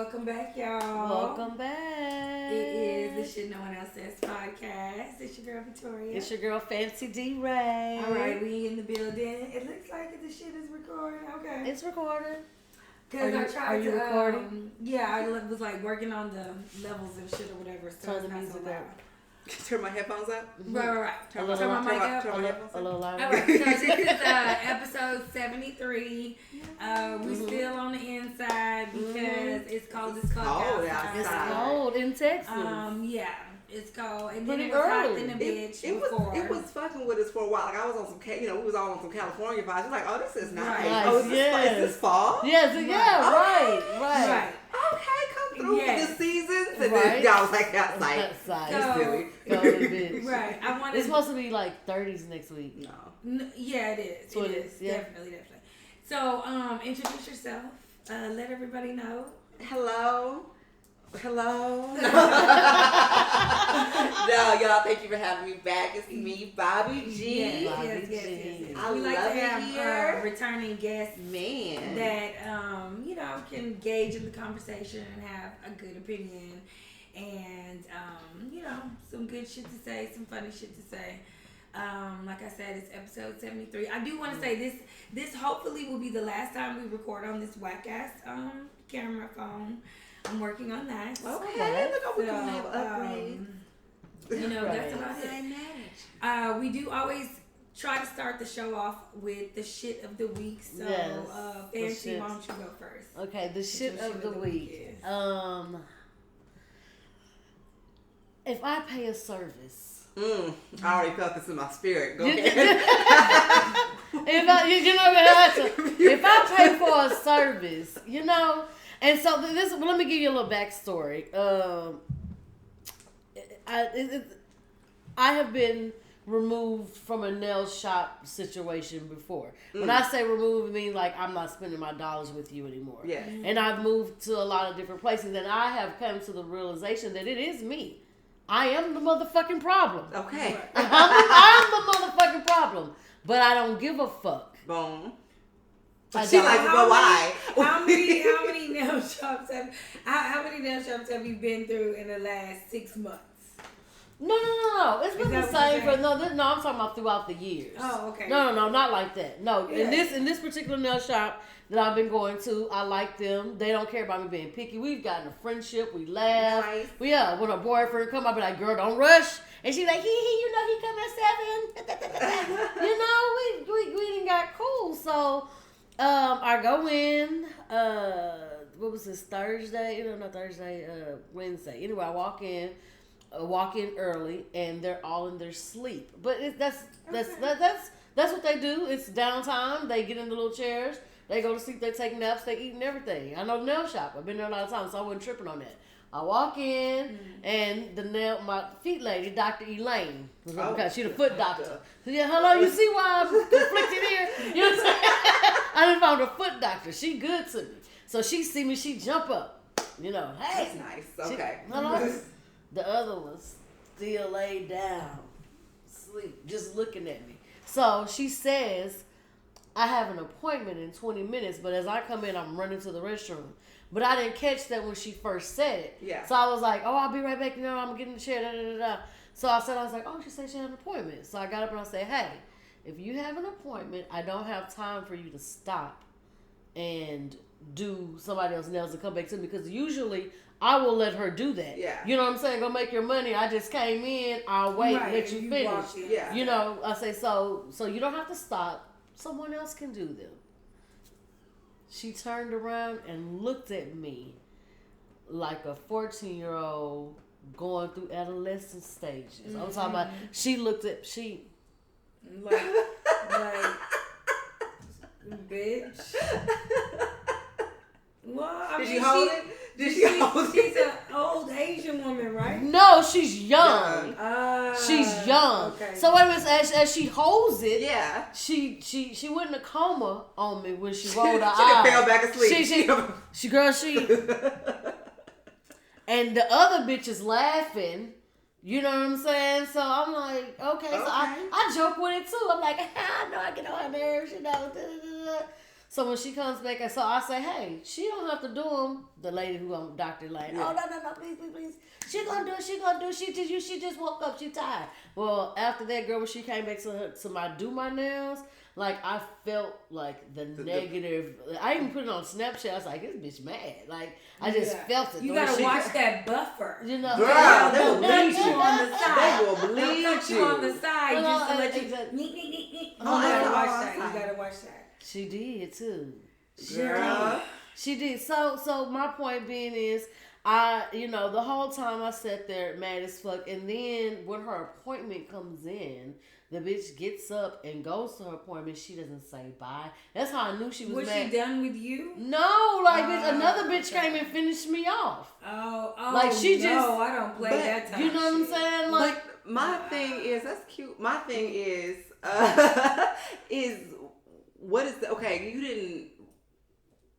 Welcome back, y'all. Welcome back. It is the Shit No One Else Says podcast. It's your girl Victoria. It's your girl Fancy D-Ray. All right, we in the building. It looks like the shit is recording. Okay. It's recording. Are you recording? Yeah, I was like working on the levels and shit or whatever. So Turn it's the not music so loud. up. Turn my headphones up. Right. Turn my mic up. A little louder. All right, so this is episode 73. We still on the inside because it's cold as fuck outside. It's cold in Texas. Yeah, it's cold. And Pretty then it was hot early. than a bitch It before. was fucking with us for a while. Like I was on some, we was all on some California vibes. It's like, oh, this is nice. Right. Oh, is this fall? Yes, right. Right. Okay, come through Yes. for the seasons. And Right. then y'all was like, outside. Outside. So- Silly. Cold bitch. Right. I wanted. It's supposed to be like 30s next week. No. Yeah, it is. So It it is. is, yeah. Definitely. So, introduce yourself. Let everybody know. Hello. No, y'all, thank you for having me back. It's me, Bobby G. Yes. I We like love to it have here. returning guests Man. that can engage in the conversation and have a good opinion and some good shit to say, some funny shit to say. Like I said, it's episode 73. I do want to say this hopefully will be the last time we record on this whack ass camera phone. I'm working on that. Okay, look, we can have upgrades. That's about it. We do always try to start the show off with the shit of the week. So, Yes, Fancy, why don't you go first? Okay, the shit of the week. Is. If I pay a service. I already felt this in my spirit. Go ahead. If I pay for a service, and so this. Let me give you a little backstory. I have been removed from a nail shop situation before. When I say removed, I mean like I'm not spending my dollars with you anymore. Yeah. And I've moved to a lot of different places, and I have come to the realization that it is me. I am the motherfucking problem. Okay. I'm the motherfucking problem. But I don't give a fuck. Boom. I She don't. like to go why? How many nail shops have you been through in the last 6 months? No. It's been the same for I'm talking about throughout the years. Oh, okay. No, not like that. No, Yeah. in this particular nail shop that I've been going to, I like them. They don't care about me being picky. We've gotten a friendship. We laugh. Nice. When a boyfriend come, I'll be like, girl, don't rush. And she's like, he come at 7. we didn't got cool. So, I go in, what was this, Thursday? Not Thursday, Wednesday. Anyway, I walk in early, and they're all in their sleep. But that's what they do. It's downtime. They get in the little chairs. They go to sleep. They take naps. They eat and everything. I know the nail shop. I've been there a lot of times, so I wasn't tripping on that. I walk in, and my feet lady, Dr. Elaine, because she's the foot doctor. So, yeah, hello, you see why I'm conflicted here? You know what I'm saying? I done found a foot doctor. She good to me. So she see me, she jump up. Hey. That's nice. Okay. Hello. The other one's still laid down, sleep, just looking at me. So she says, I have an appointment in 20 minutes, but as I come in, I'm running to the restroom. But I didn't catch that when she first said it. Yeah. So I was like, oh, I'll be right back. I'm getting the chair. So I was like, oh, she said she had an appointment. So I got up and I said, hey, if you have an appointment, I don't have time for you to stop and do somebody else's nails and come back to me, because usually I will let her do that. Yeah. You know what I'm saying? Go make your money. I just came in. I'll wait and let you finish. Yeah. I say, so you don't have to stop. Someone else can do them. She turned around and looked at me like a 14-year-old going through adolescent stages. Mm-hmm. I'm talking about, she looked at, like, bitch. Well, Did she hold it? She's an old Asian woman, right? No, she's young. She's young. Okay. So wait a minute, as she holds it, Yeah. she went in a coma on me when she rolled her She eyes. fell back asleep. She and the other bitch is laughing. You know what I'm saying? So I'm like, okay. So I joke with it too. I'm like, I know I get on her nerves, So when she comes back, and so I say, hey, she don't have to do them. The lady who I'm doctor like, oh no, please. She gonna do it. She just woke up. She tired. Well, after that, girl, when she came back to my nails, like I felt like the negative. I even put it on Snapchat. I was like, this bitch mad. Like I just felt it. You gotta watch that buffer. You know, girl, they will bleed bleed you on the side. They will bleed you on the side just to let you. You gotta watch that. You gotta watch that. She did too. Girl. She did. So my point being is, the whole time I sat there mad as fuck, and then when her appointment comes in, the bitch gets up and goes to her appointment. She doesn't say bye. That's how I knew she was mad. Was she done with you? No, bitch, another bitch came and finished me off. Oh, like she just. No, I don't play that time. You know what I'm saying? Like my thing is that's cute. My thing is what is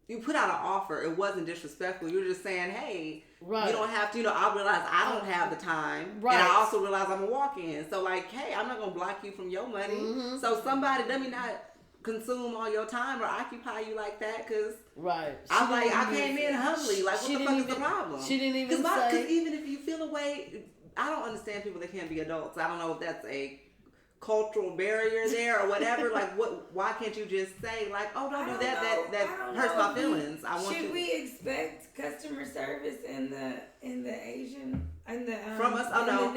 you put out an offer. It wasn't disrespectful. You were just saying, hey, you don't have to, I realize I don't have the time. Right. And I also realize I'm a walk-in. So like, hey, I'm not going to block you from your money. Mm-hmm. So let me not consume all your time or occupy you like that. Cause I'm like, I came in hungry. Like, what the fuck is the problem? She didn't even say. Because even if you feel away, I don't understand people that can't be adults. I don't know if that's a cultural barrier there or whatever. Like, why can't you just say like, oh, don't do that. That hurts my feelings. Should we expect customer service in the Asian from us? Oh no,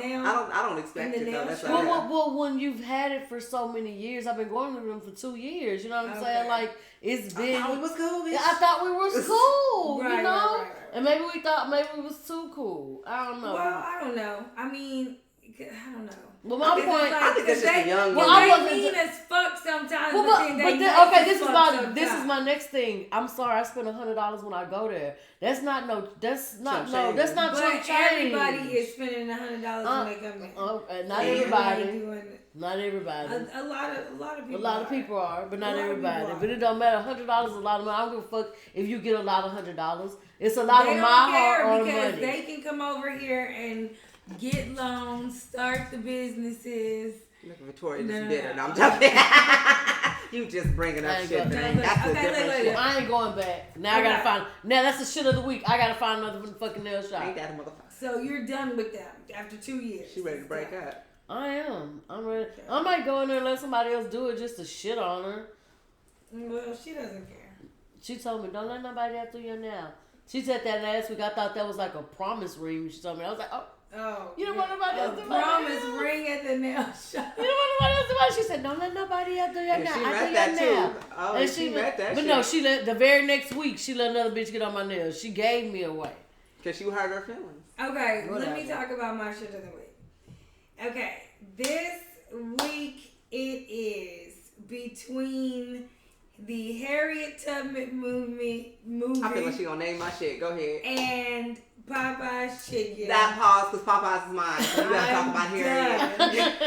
I don't expect it though. That's well, when you've had it for so many years, I've been going to them for 2 years. You know what I'm saying? Like it's been. I thought we was cool. Bitch. I thought we was cool. Right. And maybe we thought we was too cool. I don't know. Well, I don't know. I mean, I don't know. Well, my point, I think that's just a young. Well, they mean as fuck sometimes. This is my next thing. I'm sorry, I spent $100 when I go there. That's not chump change. Everybody is spending $100 when they come in. Not everybody. Not everybody. A lot of people. A lot of people are, but not everybody. But it don't matter. $100 is a lot of money. I don't give a fuck if you get a lot of $100. It's a lot of my hard-earned money. Because they can come over here and get loans, start the businesses. Look, Victoria just did it. I'm joking. You just bringing up shit. That's a different shit. I ain't going back. Now I gotta find. Now that's the shit of the week. I gotta find another fucking nail shop. Ain't that a motherfucker? So you're done with them after 2 years. She ready to break up. I am. I'm ready. I might go in there and let somebody else do it just to shit on her. Well, she doesn't care. She told me, don't let nobody else do your nail. She said that last week. I thought that was like a promise ring. She told me. I was like, oh, you don't want nobody else to do my promise ring at the nail shop. You don't want nobody else to do my. She said, don't let nobody else do your nail. She meant that too. Oh, and she meant that. But no, she let the very next week. She let another bitch get on my nails. She gave me away because she hurt her feelings. Okay, let me talk about my shit of the week. Okay, this week it is between the Harriet Tubman movie. I feel like she gonna name my shit. Go ahead. And Popeye's chicken. That pause because Popeye's is mine. So you gotta talk about Harriet.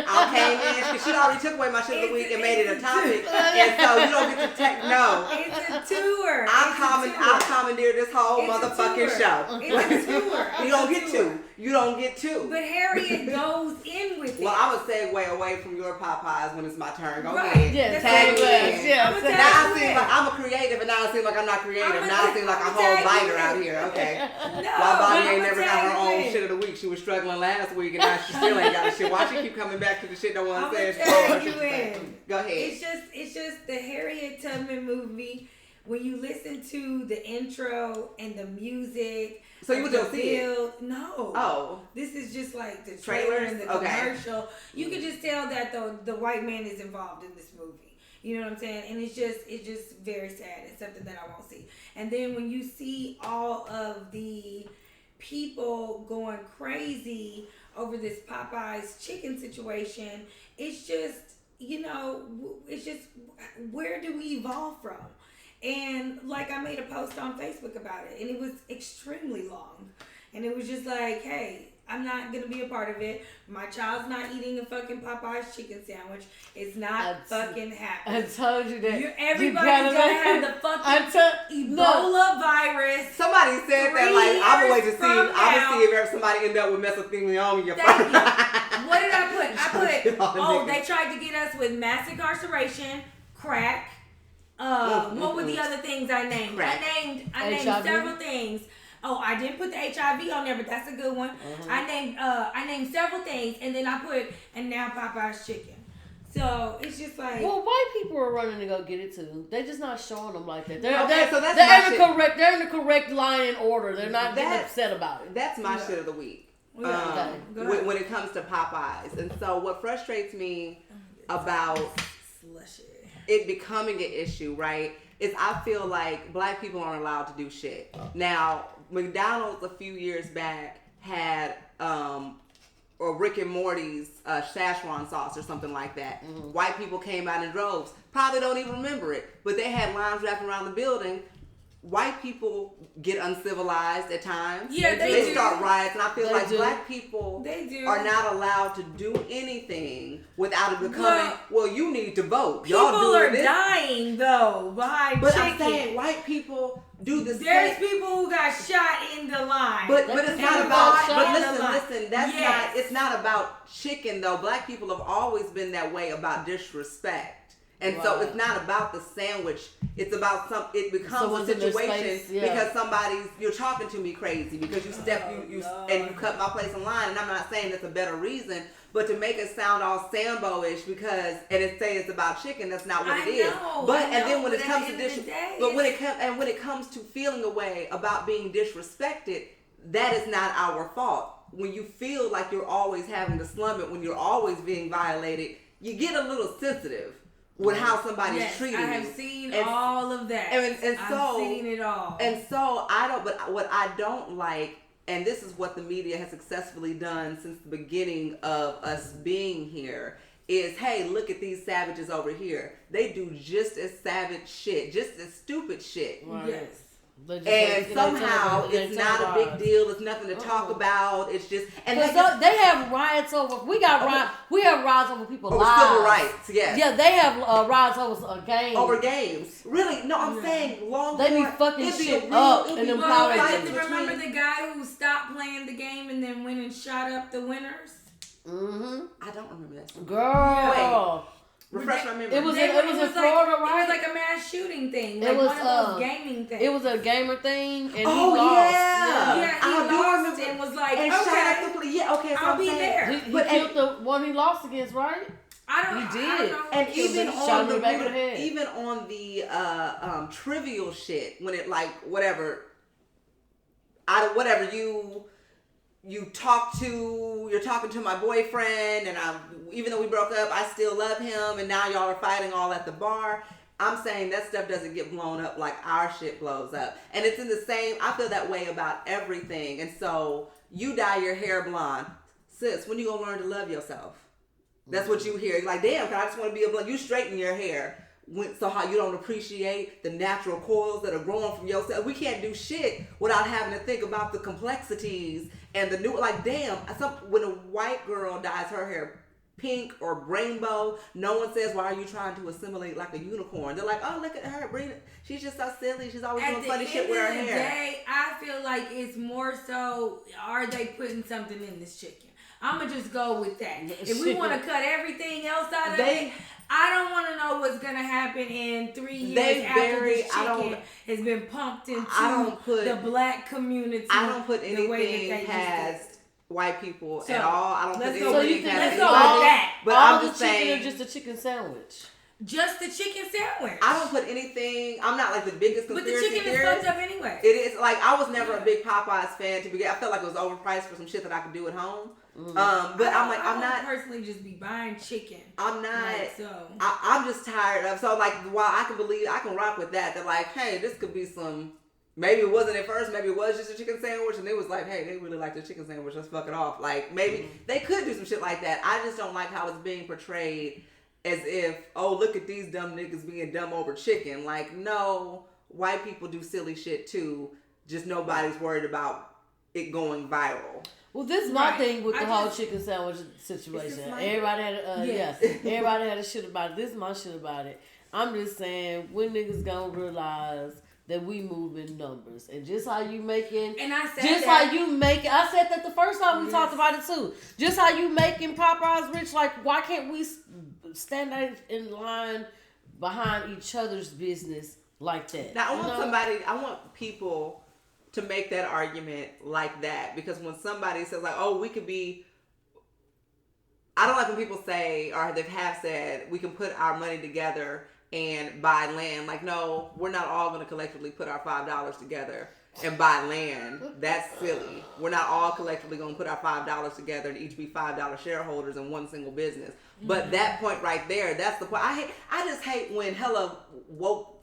I came in because she already took away my shit of the week and made it a topic. And so you don't get to take no. It's a tour. I'll commandeer this whole motherfucking show. It's a tour. You don't get to. You don't get to. But Harriet goes in with it. Well, I would segue away from your Popeyes when it's my turn. Go right. ahead. Yeah, tag us. Yeah. Now I seem like I'm a creative, and now I seem like I'm not creative. Now I seem like I'm a whole biter out here. Okay. No, my body ain't never got her own shit of the week. She was struggling last week, and now she still ain't got the shit. Why she keep coming back to the shit no one says? Go ahead. It's just the Harriet Tubman movie. When you listen to the intro and the music. So you would just see it? No. Oh. This is just like the trailer and the commercial. You can just tell that the white man is involved in this movie. You know what I'm saying? And it's just very sad. It's something that I won't see. And then when you see all of the people going crazy over this Popeye's chicken situation, it's just, it's just, where do we evolve from? And like I made a post on Facebook about it, and it was extremely long. And it was just like, hey, I'm not going to be a part of it. My child's not eating a fucking Popeye's chicken sandwich. It's not fucking happening. I told you that. Everybody's going to have the fucking Ebola virus. Somebody said that, like, I would wait to see if somebody ended up with mesothelioma. What did I put? They tried to get us with mass incarceration, crack, What were the other things I named? I named several things. Oh, I didn't put the HIV on there, but that's a good one. I named several things, and then I put, and now Popeye's chicken. So it's just like, well, white people are running to go get it too. They're just not showing them like that. They're in the correct line and order. They're not getting upset about it. That's my shit of the week. When it comes to Popeyes, and so what frustrates me about it becoming an issue, right, is I feel like black people aren't allowed to do shit. Now, McDonald's a few years back had or Rick and Morty's Szechuan sauce or something like that. Mm-hmm. White people came out in droves. Probably don't even remember it, but they had lines wrapped around the building. White people get uncivilized at times. Yeah, they start riots, and I feel like black people are not allowed to do anything without it becoming, well, you need to vote. People are dying though behind but chicken. I'm saying white people do the same. There's people who got shot in the line. But it's not about. But listen. That's not. It's not about chicken though. Black people have always been that way about disrespect. And so it's not about the sandwich. It's about it becomes a situation because you're talking to me crazy because you and you cut my place in line. And I'm not saying that's a better reason, but to make it sound all Sambo-ish and it say it's about chicken, that's not what it is. Then when it comes to when it comes to feeling a way about being disrespected, that is not our fault. When you feel like you're always having to slum it, when you're always being violated, you get a little sensitive with how somebody's treating you. I have seen all of that. I've seen it all. And so but what I don't like, and this is what the media has successfully done since the beginning of us being here, is, hey, look at these savages over here. They do just as savage shit, just as stupid shit. Right. Yes. And somehow it's not a big deal. It's nothing to talk about. It's just they have riots over. We have riots over people's lives. Civil rights. Yes. Yeah, they have riots over games. Over games. Really? No, I'm saying long. They be fucking shit up in them colleges. Remember the guy who stopped playing the game and then went and shot up the winners? Mm-hmm. I don't remember that. Girl. Wait. Refresh my memory. It was in Florida, right? It was like a mass shooting thing. Like it was one of those gaming things. It was a gamer thing, and he lost. Yeah, he lost and was like, and okay, so I'll be there. He killed the one he lost against, right? He did. And even on the trivial shit, when it like whatever you're talking to my boyfriend, and even though we broke up, I still love him, and now y'all are fighting all at the bar. I'm saying that stuff doesn't get blown up like our shit blows up. And it's in the same, I feel that way about everything. And so you dye your hair blonde. Sis, when you gonna learn to love yourself? That's what you hear. You're like, damn, I just want to be a blonde. You straighten your hair. So how you don't appreciate the natural coils that are growing from yourself. We can't do shit without having to think about the complexities and the new, like, damn, when a white girl dyes her hair pink or rainbow, no one says, why are you trying to assimilate like a unicorn? They're like, oh, look at her, she's just so silly, she's always doing funny shit with her hair. At the end of the day, I feel like it's more so, are they putting something in this chicken? I'm going to just go with that. If we want to cut everything else out of it, I don't want to know what's going to happen in 3 years after this chicken has been pumped into the black community. I don't put anything past white people at all. I don't put anything past let's go with that. But all I'm just saying, or just a chicken sandwich? Just the chicken sandwich. I don't put anything. I'm not like the biggest conspiracy theorist. But the chicken is fucked up anyway. It is like I was never a big Popeyes fan to begin. I felt like it was overpriced for some shit that I could do at home. Mm-hmm. But I'm not personally just be buying chicken. I'm not. Like, so I'm just tired of. So like while I can rock with that. They're like, hey, this could be some. Maybe it wasn't at first. Maybe it was just a chicken sandwich, and it was like, hey, they really like the chicken sandwich. Let's fuck it off. Like maybe they could do some shit like that. I just don't like how it's being portrayed as if, oh, look at these dumb niggas being dumb over chicken. Like, no, white people do silly shit too. Just nobody's worried about it going viral. Well, this is my thing with the whole chicken sandwich situation. Everybody had everybody had a shit about it. This is my shit about it. I'm just saying, when niggas gonna realize that we move in numbers, and just how you making, and I said just that. how you making. I said that the first time we talked about it too. Just how you making Popeyes rich. Like, why can't we stand out in line behind each other's business like that. Now, I want people to make that argument like that, because when somebody says like, oh, we could be, I don't like when people say, or they have said, we can put our money together and buy land. Like, no, we're not all going to collectively put our $5 together and buy land. That's silly. We're not all collectively going to put our $5 together and each be $5 shareholders in one single business. But that point right there, that's the point. I just hate when hella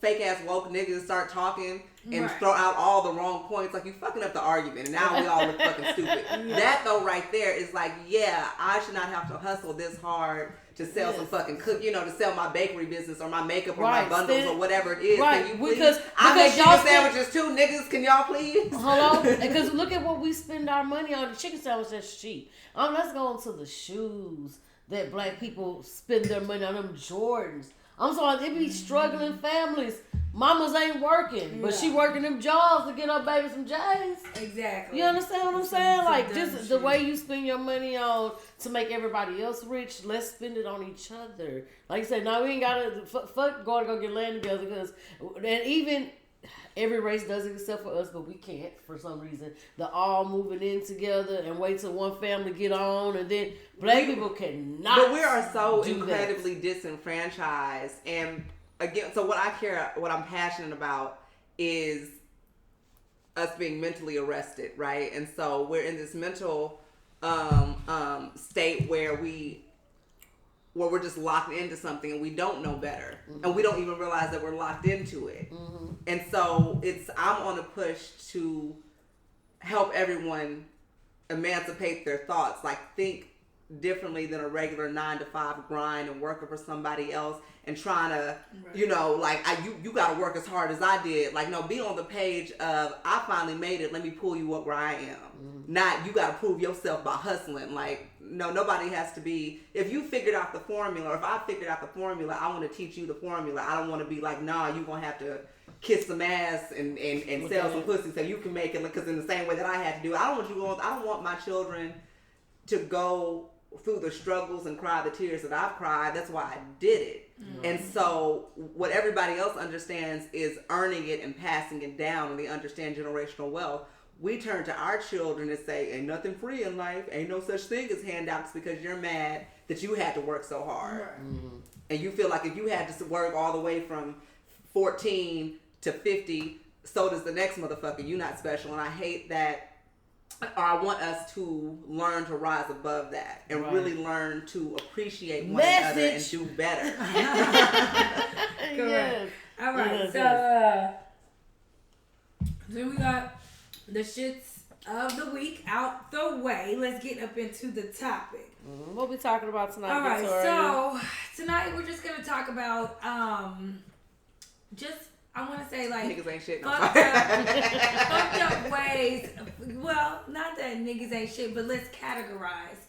fake ass woke niggas start talking and throw out all the wrong points. Like, you fucking up the argument, and now we all look fucking stupid. That though right there is like, yeah, I should not have to hustle this hard to sell some fucking to sell my bakery business or my makeup or my bundles or whatever it is. Right. Can you please? I make chicken sandwiches too, niggas. Can y'all please? Hold on. Because look at what we spend our money on. The chicken sandwich that's cheap. Let's go into the shoes that black people spend their money on, them Jordans. I'm sorry, they be struggling families. Mamas ain't working, but she working them jobs to get her baby some J's. Exactly. You understand what I'm saying? Like, just the way you spend your money on to make everybody else rich, let's spend it on each other. Like you said, no, we ain't gotta fuck going to go get land together, because, and even every race does it except for us, but we can't for some reason. They're all moving in together and wait till one family get on, and then black people cannot. But we are so incredibly disenfranchised. And again, so what I'm passionate about is us being mentally arrested, right? And so we're in this mental state where we're just locked into something and we don't know better, and we don't even realize that we're locked into it. And so I'm on a push to help everyone emancipate their thoughts, like think differently than a regular 9-to-5 grind and working for somebody else and trying to, you got to work as hard as I did. Like, no, be on the page of, I finally made it, let me pull you up where I am. Not, you got to prove yourself by hustling. Like, no, nobody has to be, if you figured out the formula, or if I figured out the formula, I want to teach you the formula. I don't want to be like, nah, you're going to have to kiss some ass and sell some pussy so you can make it, because in the same way that I had to do it. I don't want my children to go through the struggles and cry the tears that I've cried. That's why I did it. And so what everybody else understands is earning it and passing it down, and they understand generational wealth. We turn to our children and say, ain't nothing free in life. Ain't no such thing as handouts, because you're mad that you had to work so hard. And you feel like if you had to work all the way from 14 to 50, so does the next motherfucker. You're not special. And I hate that. Or I want us to learn to rise above that and really learn to appreciate one another and do better. Correct. Yes. All right. So then we got the shits of the week out the way. Let's get up into the topic. What we talking about tonight? All right. So tonight we're just gonna talk about I want to say, like, niggas ain't shit. Fucked up ways. Well, not that niggas ain't shit, but let's categorize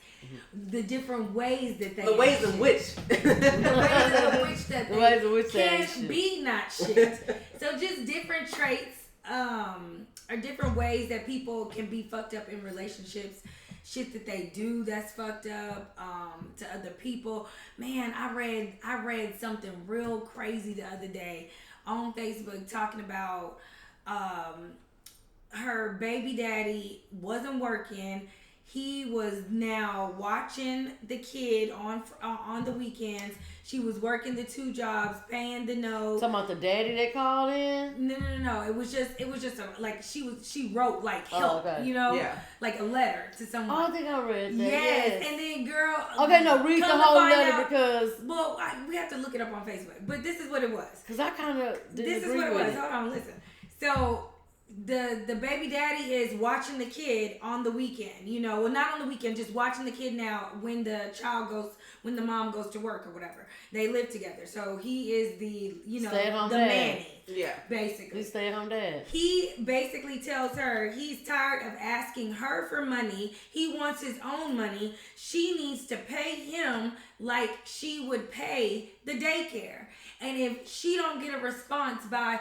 the different ways that they. The ways in which. The ways in which they can be not shit. So just different traits, or different ways that people can be fucked up in relationships. Shit that they do that's fucked up to other people. Man, I read something real crazy the other day on Facebook talking about her baby daddy wasn't working. He was now watching the kid on the weekends. She was working the 2 jobs, paying the note. Talking about the daddy that called in? No. It was just like she wrote like help, like a letter to someone. Oh, I think I read that. Yes. And then girl. Okay, no, read the whole letter because. Well, we have to look it up on Facebook, but this is what it was. Because I kind of didn't This is agree what it with was. Hold on, listen. So. The baby daddy is watching the kid on the weekend, well, not on the weekend, just watching the kid now when the mom goes to work or whatever. They live together. So he is the, stay-at-home the dad. Manny. Yeah. Basically. He's stay-at-home dad. He basically tells her he's tired of asking her for money. He wants his own money. She needs to pay him like she would pay the daycare. And if he don't get a response by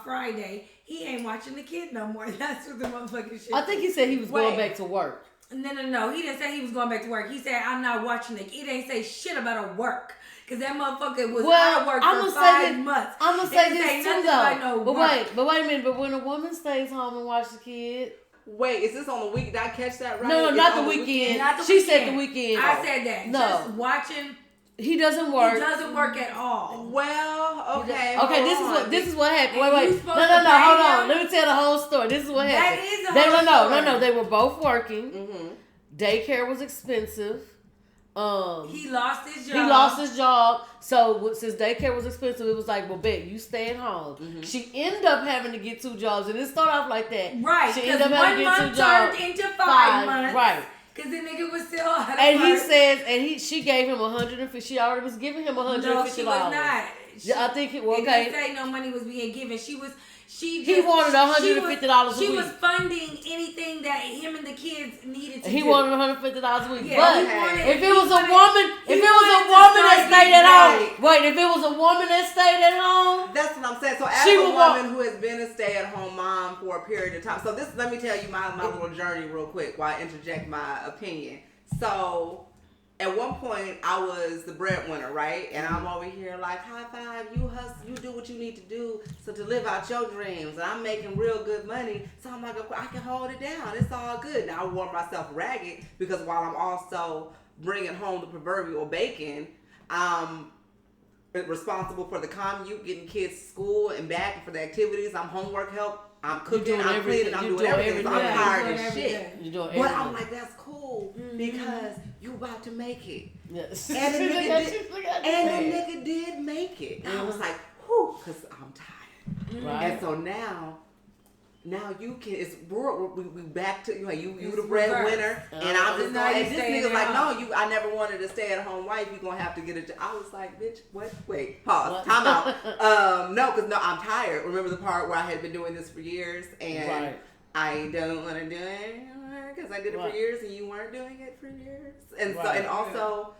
Friday, he ain't watching the kid no more. That's what the motherfucking shit. I think he said he was going back to work. No. He didn't say he was going back to work. He said, I'm not watching it. It ain't say shit about a work. Because that motherfucker was out of work for 5 months. I'm going to say this too, though. No but wait a minute. But when a woman stays home and watches the kid. Wait, is this on the week? Did I catch that right? No, not the weekend. She said the weekend. I said that. No. Just watching. He doesn't work. He doesn't work at all. Well, okay. Okay, this is what happened. Wait. No, hold on. Let me tell the whole story. This is what happened. That is the whole story. No. They were both working. Mm-hmm. Daycare was expensive. He lost his job. So since daycare was expensive, it was like, well, bet you staying home. Mm-hmm. She ended up having to get 2 jobs, and it started off like that. Right. She ended up having to get 2 jobs. Turned into 5 months. Right. Because the nigga was still out of And work. he says, she gave him $150. She already was giving him $150. No, she was not. I think it was okay. They didn't say no money was being given. He wanted $150 a week. She was funding anything that him and the kids needed to do. He wanted $150 a week. Yeah, but if it was a woman that stayed at home, if it was a woman that stayed at home, that's what I'm saying. So as a woman who has been a stay-at-home mom for a period of time, so let me tell you my little journey real quick while I interject my opinion. So at one point, I was the breadwinner, right? And I'm over here like, high five, you hustle, you do what you need to do to live out your dreams. And I'm making real good money. So I'm like, I can hold it down. It's all good. Now I wore myself ragged because while I'm also bringing home the proverbial bacon, I'm responsible for the commute, getting kids to school and back, and for the activities. I'm homework help. I'm cooking, I'm cleaning, I'm doing everything. So I'm tired as shit. But I'm like, that's cool because you about to make it. Yes. And the nigga did make it. And I was like, whew, because I'm tired. Right. And so now you can, we back to, you the breadwinner. And I'm just like, this nigga's like, no, I never wanted to stay at home wife. You're going to have to get a job. I was like, bitch, what? Wait, pause, time out. No, I'm tired. Remember the part where I had been doing this for years and I don't want to do it anymore because I did it for years and you weren't doing it for years. And so, and also,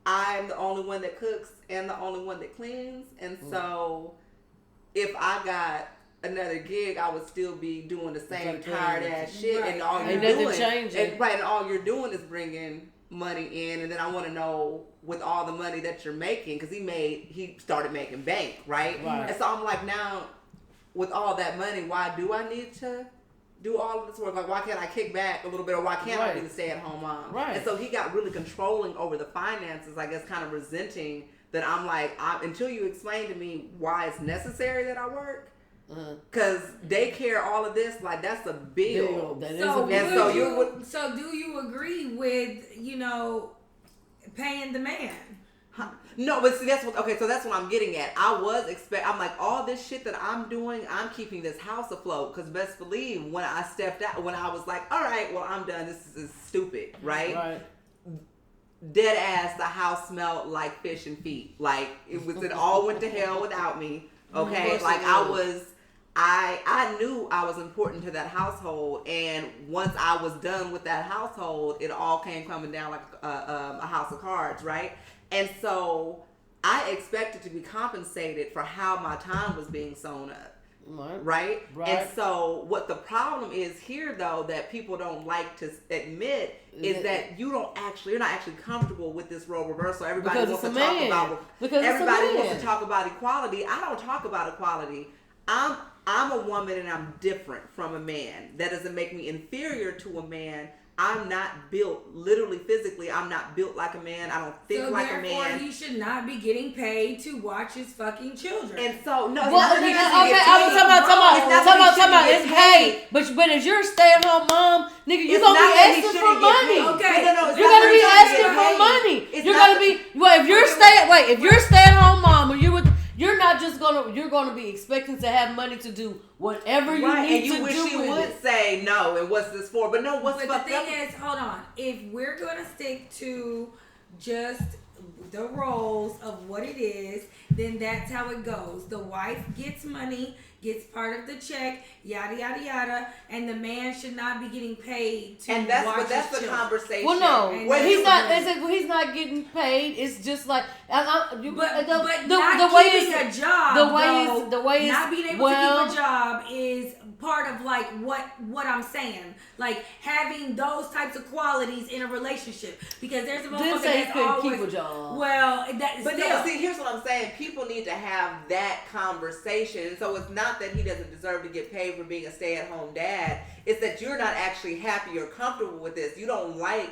I'm the only one that cooks and the only one that cleans. And so, if I got another gig, I would still be doing the same tired ass shit, and all you're doing, and all you're doing is bringing money in, and then I want to know with all the money that you're making, because he started making bank, right? And so I'm like, now with all that money, why do I need to do all of this work? Like, why can't I kick back a little bit, or why can't I be the stay-at-home mom? And so he got really controlling over the finances, I guess, kind of resenting that I'm like, until you explain to me why it's necessary that I work. Because daycare, all of this, like, that's a bill. So do you agree with, paying the man? No, but see, that's what I'm getting at. I'm like, all this shit that I'm doing, I'm keeping this house afloat. Because best believe, when I stepped out, when I was like, all right, well, I'm done. This is stupid, right? Dead ass, the house smelled like fish and feet. Like, it all went to hell without me. Okay? Like, I knew I was important to that household, and once I was done with that household, it all came coming down like a house of cards, right? And so I expected to be compensated for how my time was being sewn up, right? And so what the problem is here, though, that people don't like to admit is that you're not actually comfortable with this role reversal. Everybody wants to talk about equality. I don't talk about equality. I'm a woman and I'm different from a man. That doesn't make me inferior to a man. I'm not built, literally, physically, I'm not built like a man. I don't think like a man. So therefore, he should not be getting paid to watch his fucking children. And so, no. Well, okay, I was talking about it's paid. But if you're a stay-at-home mom, nigga, you're going to be asking for money. Okay. You're going to be asking for money. You're going to be, if you're a stay-at-home mom, or you're not just you're gonna be expecting to have money to do whatever you need to do. And you wish you would say no, and what's this for? But no, what's fucked up? But the thing is, hold on. If we're gonna stick to just the roles of what it is, then that's how it goes. The wife gets money, gets part of the check, yada yada yada, and the man should not be getting paid to watch that's the children. Conversation. Well, no, he's not getting paid. It's just like not keeping a job. The way not being able to keep a job is part of like what I'm saying, like having those types of qualities in a relationship, because there's a motherfucker that's always keep a job. Well, but still. No, see, here's what I'm saying. People need to have that conversation. So it's not that he doesn't deserve to get paid for being a stay-at-home dad. It's that you're not actually happy or comfortable with this. You don't like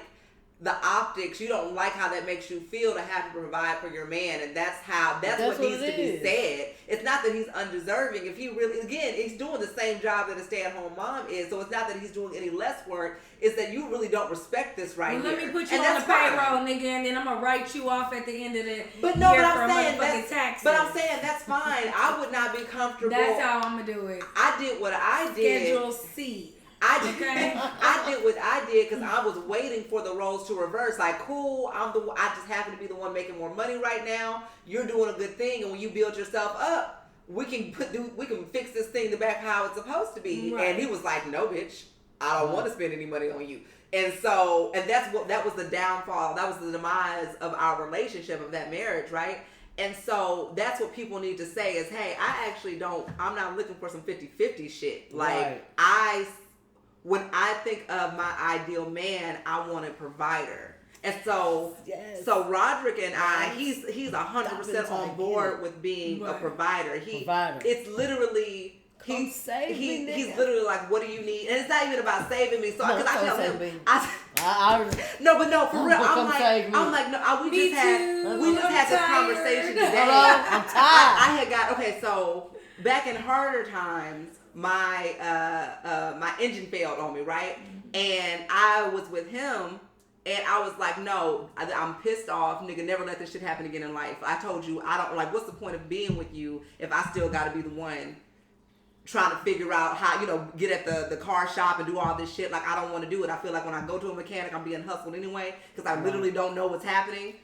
the optics. You don't like how that makes you feel to have to provide for your man, and that's what needs to be said. It's not that he's undeserving. If he really, again, he's doing the same job that a stay-at-home mom is, so it's not that he's doing any less work. It's that you really don't respect this right here. Let me put you on the payroll, nigga, and then I'm gonna write you off at the end of the year but I'm saying that's fine. I would not be comfortable. That's how I'm gonna do it. I did what I did. Schedule C. I did what I did because I was waiting for the roles to reverse. Like, cool, I just happen to be the one making more money right now. You're doing a good thing, and when you build yourself up, we can fix this thing back how it's supposed to be. Right. And he was like, no, bitch, I don't want to spend any money on you. And so, and that was the downfall. That was the demise of our relationship, of that marriage, right? And so that's what people need to say is, hey, I'm not looking for some 50-50 shit. Like, right. When I think of my ideal man, I want a provider. And so, so Roderick and he's 100% on board with being a provider. It's literally, he's literally like, what do you need? And it's not even about saving me. So, because I tell him, no, for real. I'm like, no, we just had this conversation today. I'm tired. I had got, okay, so back in harder times, my engine failed on me, right? And I was with him, and I was like, no, I'm pissed off, nigga, never let this shit happen again in life. I told you, I don't, like, what's the point of being with you if I still gotta be the one trying to figure out how, get at the car shop and do all this shit. Like, I don't want to do it. I feel like when I go to a mechanic, I'm being hustled anyway, because I literally don't know what's happening.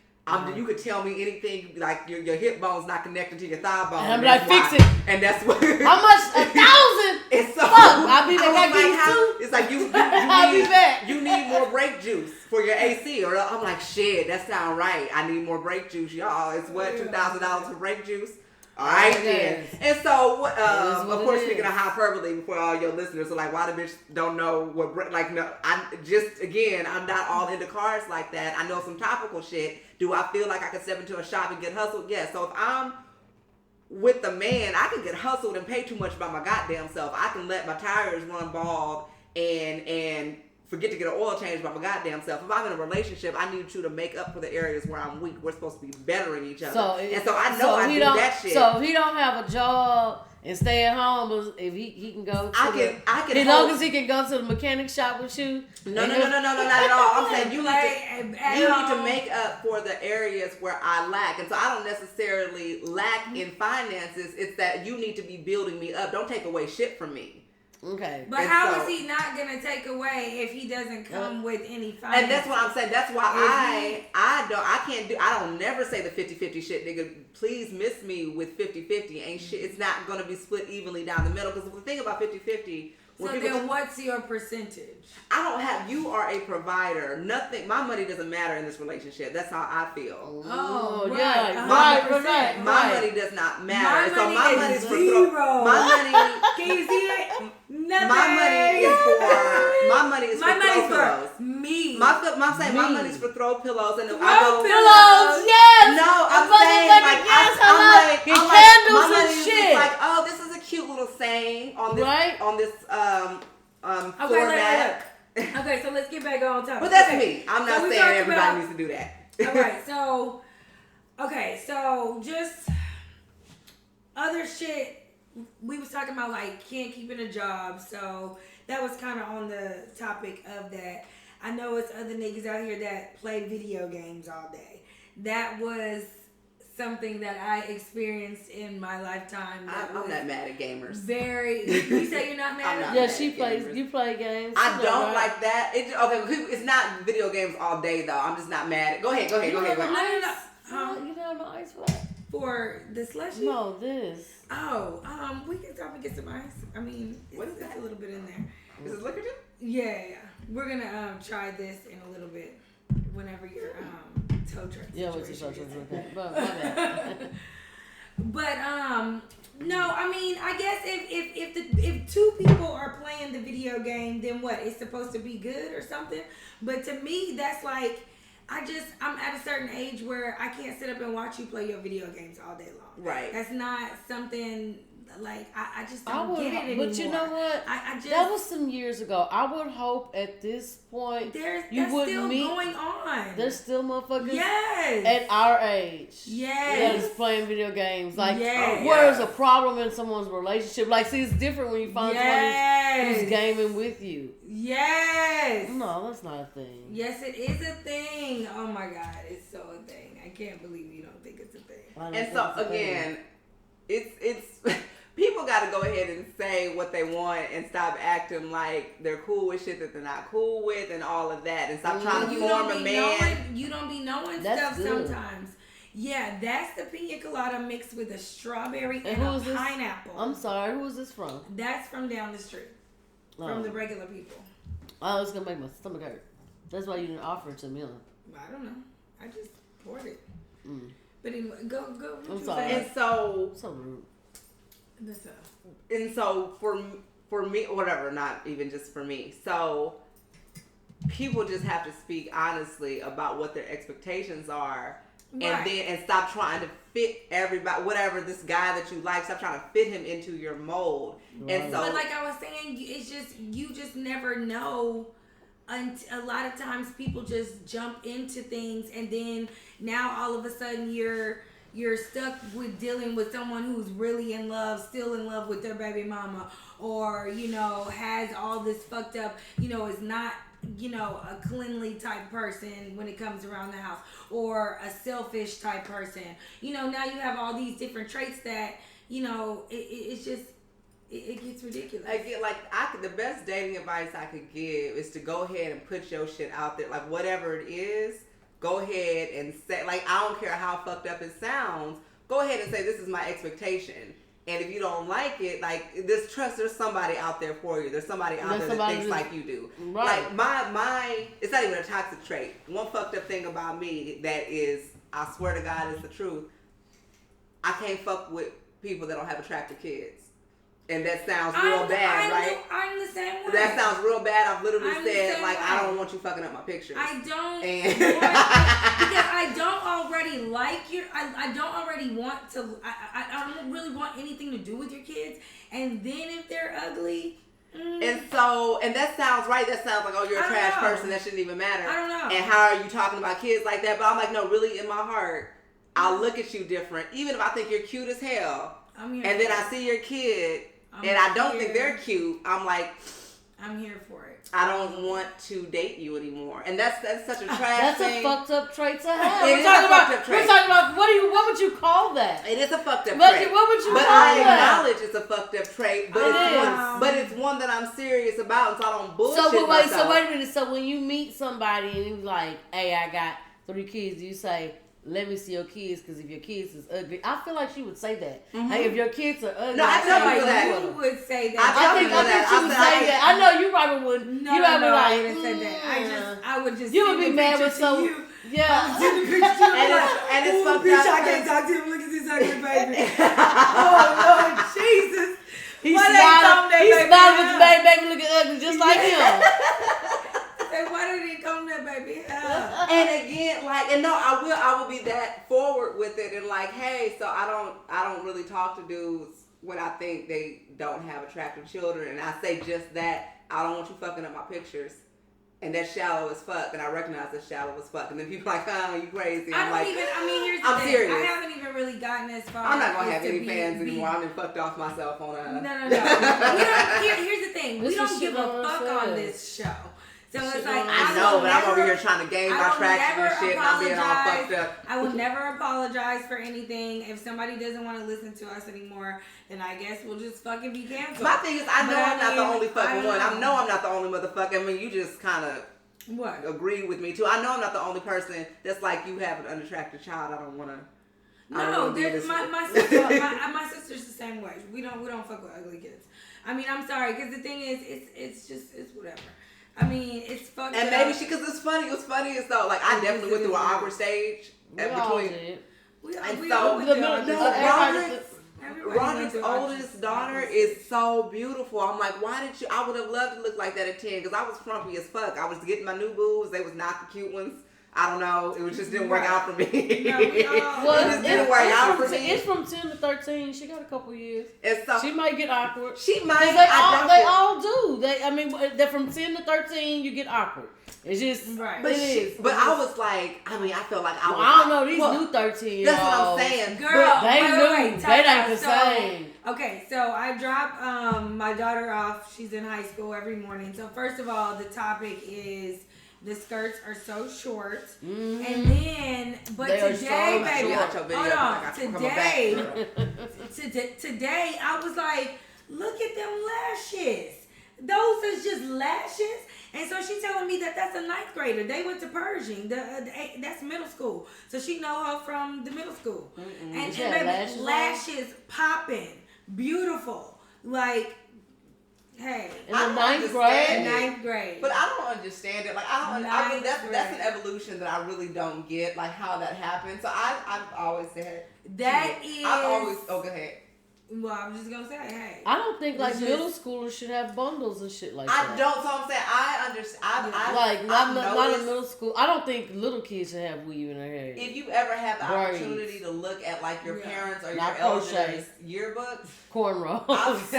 You could tell me anything, like your hip bone's not connected to your thigh bone. And I'm like, fix it. And that's what. How much? 1,000? It's so. I'll be back. It's like you need more brake juice for your AC. Or I'm like, shit, that sound right. I need more brake juice, y'all. It's what, $2,000 for brake juice? All right, then. And so, of course, speaking of hyperbole for all your listeners, so like, why the bitch don't know what, like, no, I'm not all into cars like that. I know some topical shit. Do I feel like I could step into a shop and get hustled? Yes. So if I'm with the man, I can get hustled and pay too much by my goddamn self. I can let my tires run bald and forget to get an oil change by my goddamn self. If I'm in a relationship, I need you to make up for the areas where I'm weak. We're supposed to be bettering each other. So I know I do that shit. So if he don't have a job and stay at home, if he can go to as long as he can go to the mechanic shop with you. No, not at all. I'm saying you need to make up for the areas where I lack. And so I don't necessarily lack in finances. It's that you need to be building me up. Don't take away shit from me. Okay. But how is he not gonna take away if he doesn't come with any finances? And that's what I'm saying. That's why I don't never say the 50-50 shit, nigga. Please miss me with 50-50. Ain't shit. It's not gonna be split evenly down the middle. Because the thing about 50-50. So then what's your percentage? You are a provider. Nothing, my money doesn't matter in this relationship. That's how I feel. Oh, right. My money does not matter. My money is zero. My money, can you see it? Nothing. My money is for throw pillows. Me. I'm saying my money's for throw pillows and pillows. Yes. No, I'm saying like candles and shit. Like, oh, this is a cute little saying on this floor mat. Okay, so let's get back on topic. But that's me. I'm not saying everybody needs to do that. Alright, so just other shit. We was talking about like can't keep in a job, so that was kind of on the topic of that. I know it's other niggas out here that play video games all day. That was something that I experienced in my lifetime. I'm not mad at gamers. You say you're not mad at? Yeah, she plays. You play games. I don't like that. It's not video games all day though. I'm just not mad. Go ahead. No. You don't know ice flat for the slushy? No, this. Oh, we can probably get some ice. I mean, it's a little bit in there. Is it liquor juice? Yeah. We're gonna try this in a little bit. Whenever your tow truck. Yeah, what's your social okay. But But no, I mean, I guess if two people are playing the video game, then what? It's supposed to be good or something. But to me, that's like, I'm at a certain age where I can't sit up and watch you play your video games all day long. Right. That's not something like I just don't get it anymore. But you know what? I just, that was some years ago. I would hope at this point that's still going on. There's still motherfuckers yes. at our age yes. that is playing video games. Like, yes. where's a problem in someone's relationship? Like, see, it's different when you find yes. someone who's gaming with you. Yes. No, that's not a thing. Yes, it is a thing. Oh my God, it's so a thing. I can't believe you don't think it's a thing. And so again, it's people got to go ahead and say what they want and stop acting like they're cool with shit that they're not cool with and all of that, and stop trying to form a man. You don't be knowing that's stuff good. Sometimes. Yeah, that's the pina colada mixed with a strawberry and who is a pineapple. I'm sorry, who is this from? That's from down the street. From the regular people. Oh, it's gonna make my stomach hurt. That's why you didn't offer it to me. I don't know. I just poured it. Mm. But anyway, go. I'm sorry. And so rude. And so for me, whatever, not even just for me. So people just have to speak honestly about what their expectations are, right. and stop trying to fit everybody, whatever this guy that you like. Stop trying to fit him into your mold. Right. And so, but like I was saying, it's just you just never know. And a lot of times people just jump into things, and then now all of a sudden you're stuck with dealing with someone who's really in love, still in love with their baby mama, or has all this fucked up, is not a cleanly type person when it comes around the house, or a selfish type person. Now you have all these different traits that it's just. It gets ridiculous. The best dating advice I could give is to go ahead and put your shit out there. Like, whatever it is, go ahead and say, like, I don't care how fucked up it sounds, go ahead and say, this is my expectation. And if you don't like it, like, there's somebody out there for you. There's somebody out there that thinks like you do. Right. Like, it's not even a toxic trait. One fucked up thing about me that is, I swear to God, is the truth. I can't fuck with people that don't have attractive kids. And that sounds real bad, right? I'm the same way. That sounds real bad. I've literally said, like, I don't want you fucking up my pictures. I don't. Because I don't already like your. I don't already want to. I don't really want anything to do with your kids. And then if they're ugly. And that sounds right. That sounds like, oh, you're a trash person. That shouldn't even matter. I don't know. And how are you talking about kids like that? But I'm like, no, really, in my heart, I'll look at you different. Even if I think you're cute as hell. And then I see your kid. I don't think they're cute. I'm like, I'm here for it. I don't want to date you anymore, and that's such a trash thing. That's a fucked up trait to have. We're talking about what would you call that? It is a fucked up trait. What would you call I that? acknowledge it's a fucked up trait, but it's one that I'm serious about, and so I don't bullshit myself. So wait a minute. So when you meet somebody and you're like, "Hey, I got 3 kids," you say, "Let me see your kids, because if your kids is ugly," I feel like she would say that. Mm-hmm. Hey, if your kids are ugly, no, I tell you that. You would say that. I think she would say that. I know you probably wouldn't. No, I wouldn't say that. I would just. You would be mad with some. Yeah. And it's fucked up. I can't talk to him. Look at this ugly baby. Oh Lord Jesus. He's smiling with the baby looking ugly just like him. Why did he come there, baby? And again, I will be that forward with it, and like, hey, so I don't really talk to dudes when I think they don't have attractive children, and I say just that, I don't want you fucking up my pictures, and that's shallow as fuck, and I recognize that's shallow as fuck, and then people are like, oh, you crazy. Here's the thing. Serious. I haven't even really gotten as far. I'm not gonna have any fans anymore. I'm fucked off myself on a. No. Here's the thing. We don't give a fuck on this show. So it's like, I know, but I'm over here trying to gain my traction and shit, and I'm being all fucked up. I will never apologize for anything. If somebody doesn't want to listen to us anymore, then I guess we'll just fucking be canceled. My thing is, I'm not the only fucking one. I know I'm not the only motherfucker. I mean, you just kind of agree with me too. I know I'm not the only person that's like, you have an unattractive child. I don't want to. No, my sister's the same way. We don't fuck with ugly kids. I mean, I'm sorry, because the thing is, it's whatever. I mean, it's fucked up. And maybe because it's funny. What's funny is though, like, I definitely went through an awkward stage between. Ronnie's oldest daughter is so beautiful. I'm like, why did you? I would have loved to look like that at 10 because I was frumpy as fuck. I was getting my new boobs. They was not the cute ones. I don't know. It just didn't work out for me. No, it just didn't work out for me. It's from 10 to 13. She got a couple years. And so she might get awkward. She might. They all do. They're from 10 to 13. You get awkward. It's just right. But I was like, I felt like I don't know these new 13. That's what I'm saying, girl. They ain't the same. Okay, so I drop my daughter off. She's in high school every morning. So first of all, the topic is the skirts are so short, and then today, baby, hold on. Today I was like, look at them lashes. Those are just lashes. And so she's telling me that's a 9th grader. They went to Pershing. That's middle school. So she know her from the middle school. And baby, lashes popping, beautiful. Like, hey, in the 9th grade. 9th grade. But I don't understand it. Like that's an evolution that I really don't get. Like how that happened. So I've always said go ahead. Well, I'm just gonna say, hey. I don't think middle schoolers should have bundles and shit like that. I don't. So I'm saying I understand. Not in middle school. I don't think little kids should have weave in their hair. If you ever have the opportunity to look at like your parents or your elders' yearbooks, cornrows.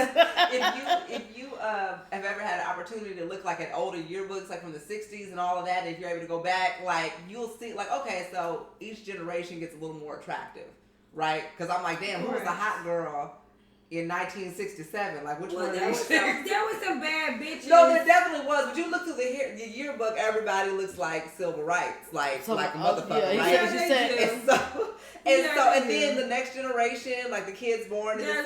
if you have ever had an opportunity to look like at older yearbooks, like from the 60s and all of that, if you're able to go back, like you'll see, like okay, so each generation gets a little more attractive, right? Because I'm like, damn, who was the hot girl in 1967? Like, which one? There was some bad bitches. No, there definitely was. But you look through the yearbook, everybody looks like civil rights, like a motherfucker, right? And then the next generation, like the kids born in the 70s,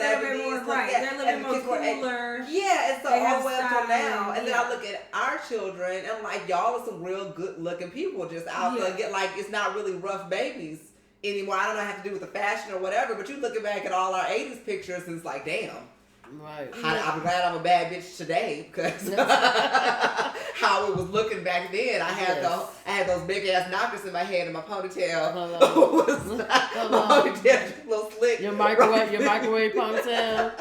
they're a little more cooler. Yeah, and so all the way up till now. And then I look at our children, and I'm like, y'all are some real good looking people just out there. Get like, it's not really rough babies anymore. I don't know how to do with the fashion or whatever, but you looking back at all our 80s pictures and it's like, damn. Right. I'm glad I'm a bad bitch today because how it was looking back then. I had those big ass knockers in my head and my ponytail was a little slick. Your microwave ponytail.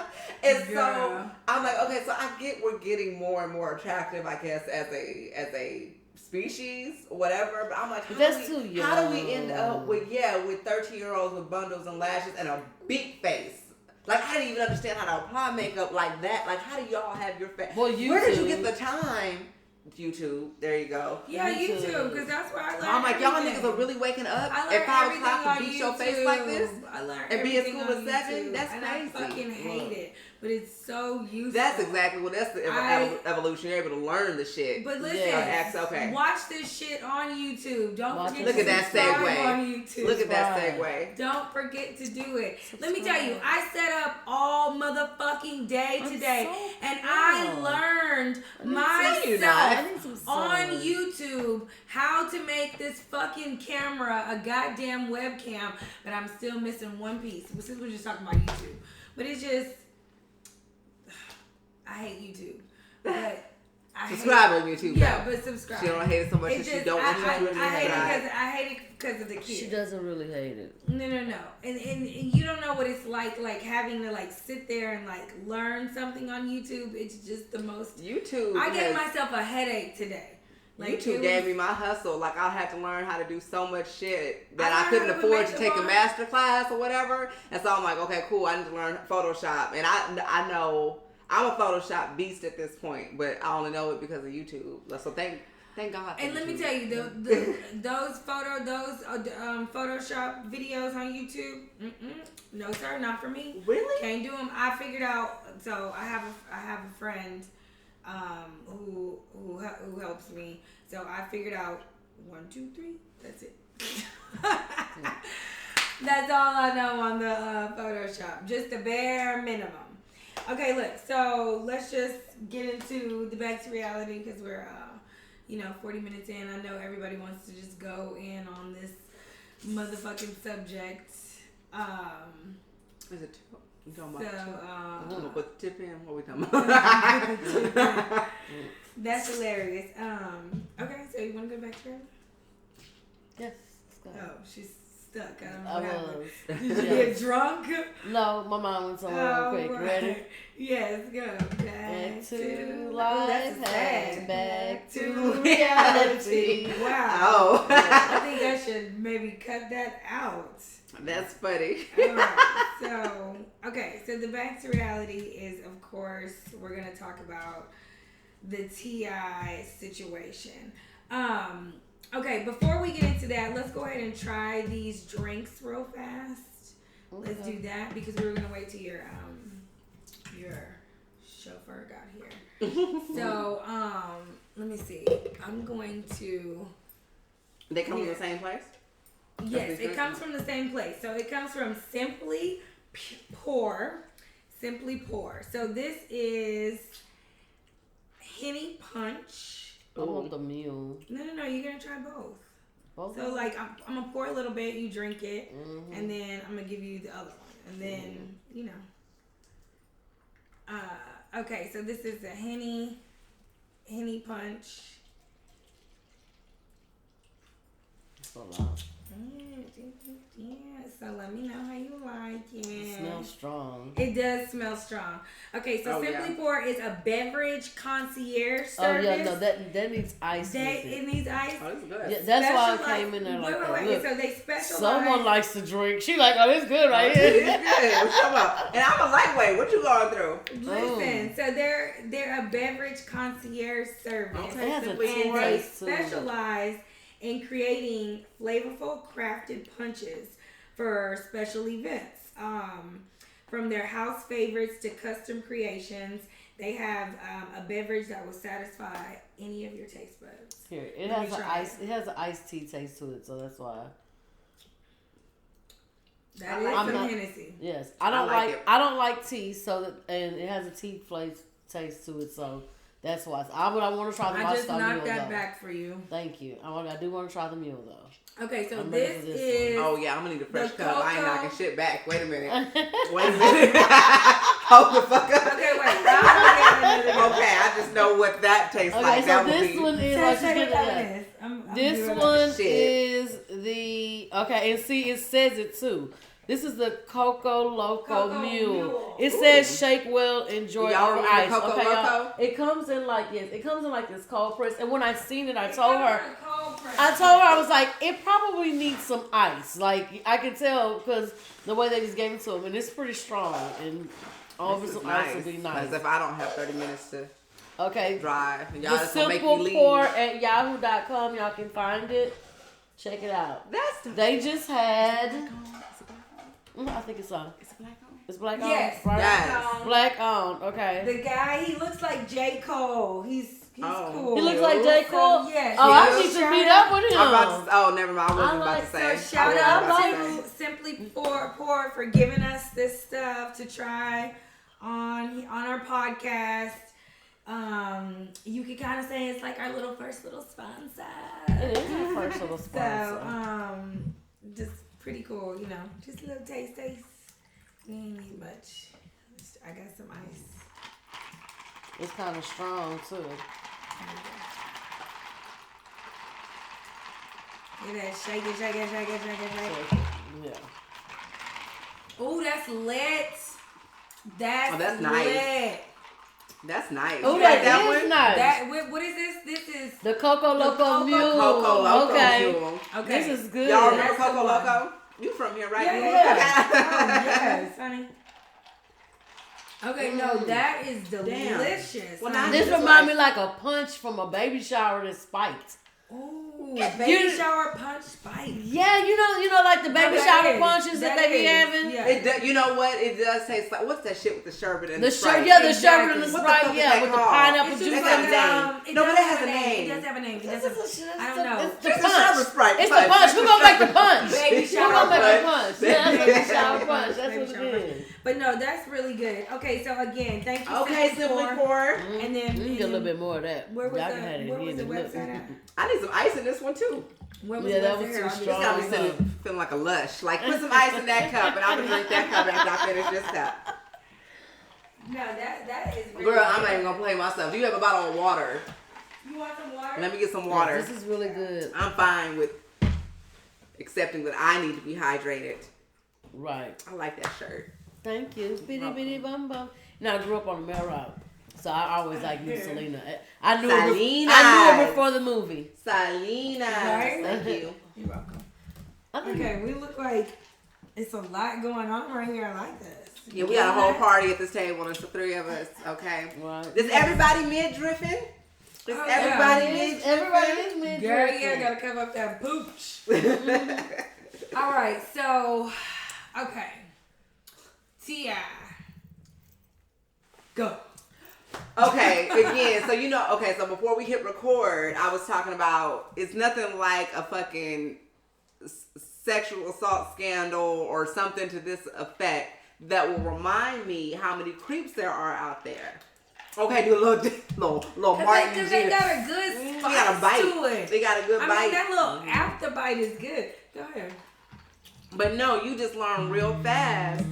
And so I'm like, okay, so I get we're getting more and more attractive, I guess, as a species or whatever, but I'm like, how do we end up with 13-year-olds with bundles and lashes and a big face? Like, I didn't even understand how to apply makeup like that. Like, how do y'all have your face? Well, where did you get the time? YouTube, there you go. Yeah, YouTube, because that's where I learned. I'm like, y'all niggas are really waking up at 5 o'clock to beat your face like this? I learned and be at school at 7? That's and crazy. I fucking hate it. But it's so useful. That's exactly that's the evolution. You're able to learn the shit. But listen, watch this shit on YouTube. Don't forget to subscribe on YouTube. Look at that segue. Don't forget to do it. Let me tell you, I set up all motherfucking day today, and I learned myself on YouTube how to make this fucking camera a goddamn webcam. But I'm still missing one piece. Since we're just talking about YouTube, but it's just. I hate YouTube, but subscribe on YouTube. Yeah, but subscribe. She don't hate it so much that she don't want you to do it. I hate it because of the kids. She doesn't really hate it. No, and you don't know what it's like having to sit there and learn something on YouTube. It's just the most. YouTube. I gave myself a headache today. YouTube gave me my hustle. Like, I had to learn how to do so much shit that I couldn't afford to take a master class or whatever. And so I'm like, okay, cool. I need to learn Photoshop. And I know I'm a Photoshop beast at this point, but I only know it because of YouTube. So thank God. And let me tell you, those Photoshop videos on YouTube, no sir, not for me. Really? Can't do them. I figured out. So I have a friend who helps me. So I figured out 1, 2, 3. That's it. That's all I know on the Photoshop. Just the bare minimum. Okay, look. So let's just get into the back to reality because we're 40 minutes in. I know everybody wants to just go in on this motherfucking subject. Is it? You talking about? So, I'm gonna put the tip in. What are we talking about? That's hilarious. Okay, so you want to go back to her? Yes. Let's go. Oh, she's stuck. I don't know what happened. was. Did you get drunk? No, my mom went somewhere real quick. Ready? Yes, go. Back to life, back to reality. Wow. Oh. I think I should maybe cut that out. That's funny. Alright, so the back to reality is, of course, we're going to talk about the T.I. situation. Okay, before we get into that, let's go ahead and try these drinks real fast. Okay. Let's do that because we were going to wait till your chauffeur got here. So, let me see. I'm going to... They come from the same place? Yes, it comes from the same place. So it comes from Simply Pour. Simply Pour. So this is Henny Punch. I want the mule. No. You're going to try both. Both? So, like, I'm going to pour a little bit. You drink it. Mm-hmm. And then I'm going to give you the other one. And then, you know. Okay, so this is the Henny Punch. That's a lot. Yeah, so let me know how you like it. It smells strong. It does smell strong. Okay, so Simply Pour is a beverage concierge service. Oh yeah, no, that needs ice. It needs ice. Oh, this is good. Yeah, that's why I came in there like that. Wait. So they specialize. Someone likes to drink. She like, oh, this good right here. here. It's good. Come on. And I'm a lightweight. What you going through? Listen, so they're a beverage concierge service. Okay, and they specialize in creating flavorful crafted punches for special events. From their house favorites to custom creations, they have a beverage that will satisfy any of your taste buds. Here, it has an iced tea taste to it, so that's why. That is some Hennessy. Yes, I don't like tea, and it has a tea taste to it, so. That's why. I want to try the I just knocked mule, that back for you. Thank you. I do want to try the mule though. Okay, so this is. Oh yeah, I'm gonna need a fresh cup. I ain't knocking shit back. Wait a minute. Hold the fuck up. Okay, wait. Okay, I just know what that tastes like. So that this one is this one is the and see it says it too. This is the Coco Loco Mule. It says shake well, enjoy over ice. Coco Loco? Y'all, it comes in like this cold press. And when I seen it, I told her I was like, it probably needs some ice. Like I can tell because the way they just gave it to him, and it's pretty strong. And all of some ice would be nice. As if I don't have 30 minutes to drive. And y'all the just gonna make me Simple leave. Pour at yahoo.com. Y'all can find it. Check it out. They just had. I think it's on. It's black on. It's black on. Yes, right? Yes. Black on. Okay. The guy, he looks like J. Cole. He's cool. He looks like J. Cole. So, yes. Oh, I need to meet up with him. Never mind. I wasn't about to say. So shout out to Simply Pour for giving us this stuff to try on our podcast. You could kind of say it's like our first little sponsor. It is our first little sponsor. So just pretty cool, you know. Just a little taste. We ain't need much. I got some ice. It's kind of strong too. Look at that. Shake it. Yeah. Oh, that's lit. That's nice. lit. That's nice. Oh, that is nice. What is this? This is the Coco Loco Mule. Coco Loco Mule. Okay. This is good. Y'all remember Coco Loco? You from here, right? Yeah. Oh, yes, honey. Okay, no, that is delicious. Well, this reminds me like a punch from a baby shower that's spiked. Ooh, baby shower punch spice. Yeah, you know, like the baby shower punches that they be having. Yeah. You know what? It does taste like what's that shit with the sherbet and the Sprite? The sherbet and the Sprite. Yeah, with the pineapple juice. No, but it has a name. It does have a name. I don't know. It's the punch. It's the punch. Who gonna make the punch? Baby shower punch. Yeah, that's baby shower punch. That's what it is. But no, that's really good. Okay, so again, thank you. Okay, Simply Pour. And then we can get a little bit more of that. Where was the website at? I need some ice in this one too. That was too strong. Got me feeling like a lush. Like put some ice in that cup, and I'm gonna drink that cup after I finish this cup. No, that is. Really Girl, I'm not even gonna play myself. Do you have a bottle of water? You want some water? Let me get some water. This is really good. I'm fine with accepting that I need to be hydrated. Right. I like that shirt. Thank you. Bitty bitty bum bum. Now I grew up on the Mel Route, so I always knew Selena. I knew her before the movie. Selena. Right? Thank you. You're welcome. Okay, we look like it's a lot going on right here. I like this. Yeah, we got a whole party at this table. It's the three of us. Okay. Right. Is everybody mid-driffing? Is everybody mid-driffing? Everybody is mid-driffing. Girl, yeah, gotta cover up that pooch. All right, so, okay. T.I. Go. Okay, again, so so before we hit record, I was talking about it's nothing like a fucking sexual assault scandal or something to this effect that will remind me how many creeps there are out there. Okay, do a little Martin. Because they got a good spice to it. They got a good bite. I mean, that little after bite is good. Go ahead. But no, you just learn real fast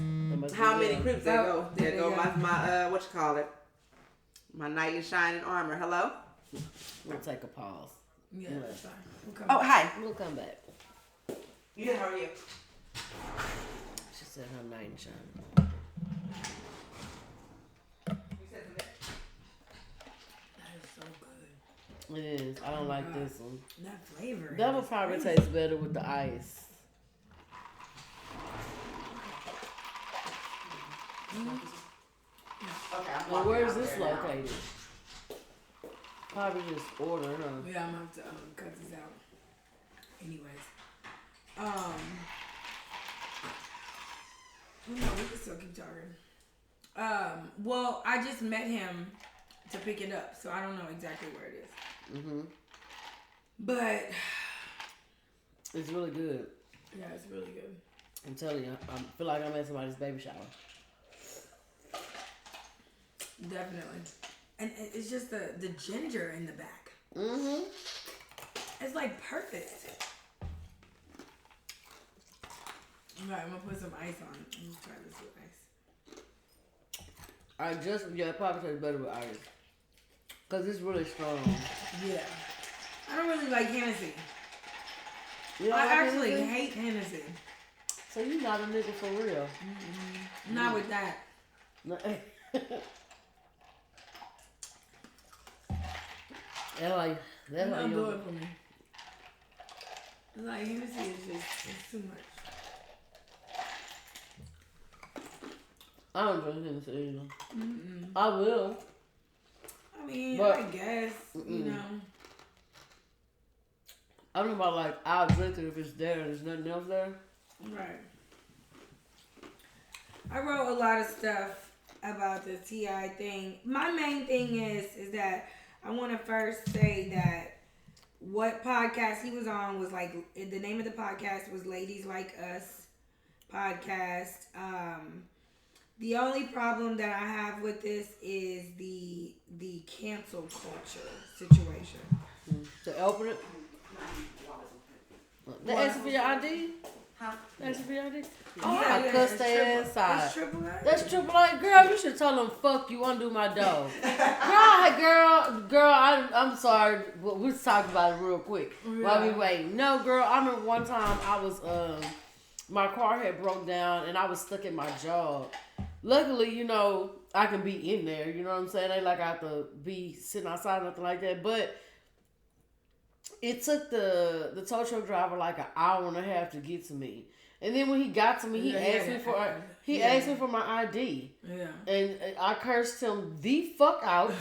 how many creeps there go. There go my what you call it? My knight in shining armor. Hello? We'll take a pause. Yeah, that's fine. Hi. We'll come back. Yeah, how are you? She said her knight in shining. It is. I don't like this one. That flavor. That would probably taste better with the ice. Okay, well, where's this located? Probably just order, huh? Yeah, I'm gonna have to cut this out. Anyways. No, we can still keep talking. Well, I just met him to pick it up, so I don't know exactly where it is. But it's really good. Yeah, it's really good. I'm telling you, I feel like I'm at somebody's baby shower. Definitely. And it's just the ginger in the back. It's like perfect. Alright, I'm gonna put some ice on. I'm gonna try this with ice. It probably tastes better with ice. Because it's really strong. Yeah. I don't really like Hennessy. I actually hate Hennessy. So you're not a nigga for real? Not with that. That's don't you do it for me. Like Hennessy is just it's too much. I don't drink Hennessy either. I will. I mean, but, I guess, you know. I don't know about I'll drink it if it's there and there's nothing else there. Right. I wrote a lot of stuff about the T.I. thing. My main thing is that I want to first say that what podcast he was on was the name of the podcast was Ladies Like Us podcast. The only problem that I have with this is the cancel culture situation. To open it? The answer for your ID? Huh? The answer for your ID? Oh, yeah, I cussed their ass out. That's triple A? That's triple A. Girl, you should tell them, fuck you, undo my door. girl, I'm sorry. We'll talk about it real quick while we wait. No, girl, I remember one time I was, my car had broke down and I was stuck at my job. Luckily, I can be in there, you know what I'm saying? Ain't like I have to be sitting outside or nothing like that. But it took the tow truck driver an hour and a half to get to me. And then when he got to me, he asked me for my ID. Yeah. And I cursed him the fuck out.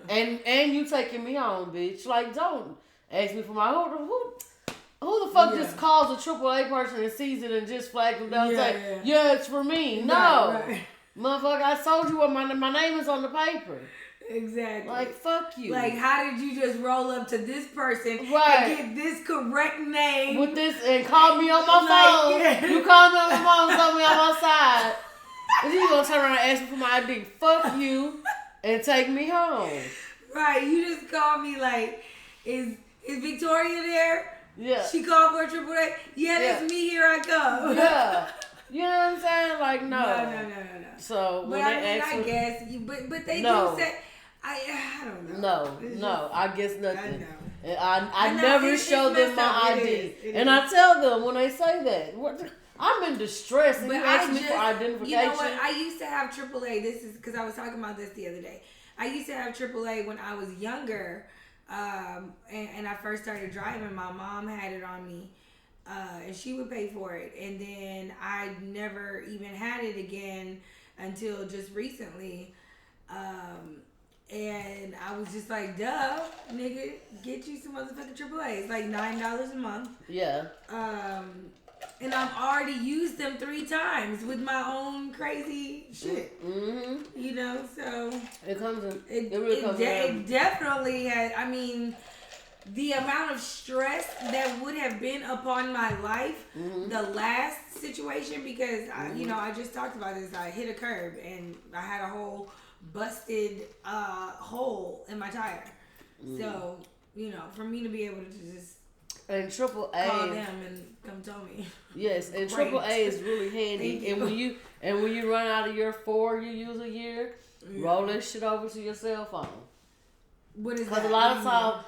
and you taking me home, bitch. Don't ask me for my who the fuck just calls a AAA person and sees it and just flags them down and say, yeah, it's for me. No. Right. Motherfucker, I told you what my name is on the paper. Exactly. Fuck you. How did you just roll up to this person and get this correct name with this and call me on my phone? You called me on my phone and told me on my side. And then you gonna turn around and ask me for my ID. Fuck you and take me home. Right. You just called me is Victoria there? Yeah. She called for a AAA? Yeah, that's me. Here I come. Yeah. You know what I'm saying? No. No. So but I guess but they do say I don't know. No, I guess nothing. And I never show them my ID. And I tell them when they say that, I'm in distress. And you ask me for identification. You know what? I used to have AAA. This is because I was talking about this the other day. I used to have AAA when I was younger. And I first started driving. My mom had it on me. And she would pay for it. And then I never even had it again until just recently. And I was just like, duh, nigga, get you some motherfucking AAA. It's like $9 a month. Yeah. And I've already used them 3 times with my own crazy shit. Mm-hmm. You know, so it comes in. It really comes in. It definitely had. I mean, the amount of stress that would have been upon my life, the last situation, because I just talked about this. I hit a curb and I had a whole busted hole in my tire. So for me to be able to just AAA call them and come tell me. Yes, and AAA is really handy. And when you run out of your 4 you use a year, roll that shit over to your cell phone. What is that? Because a lot of times,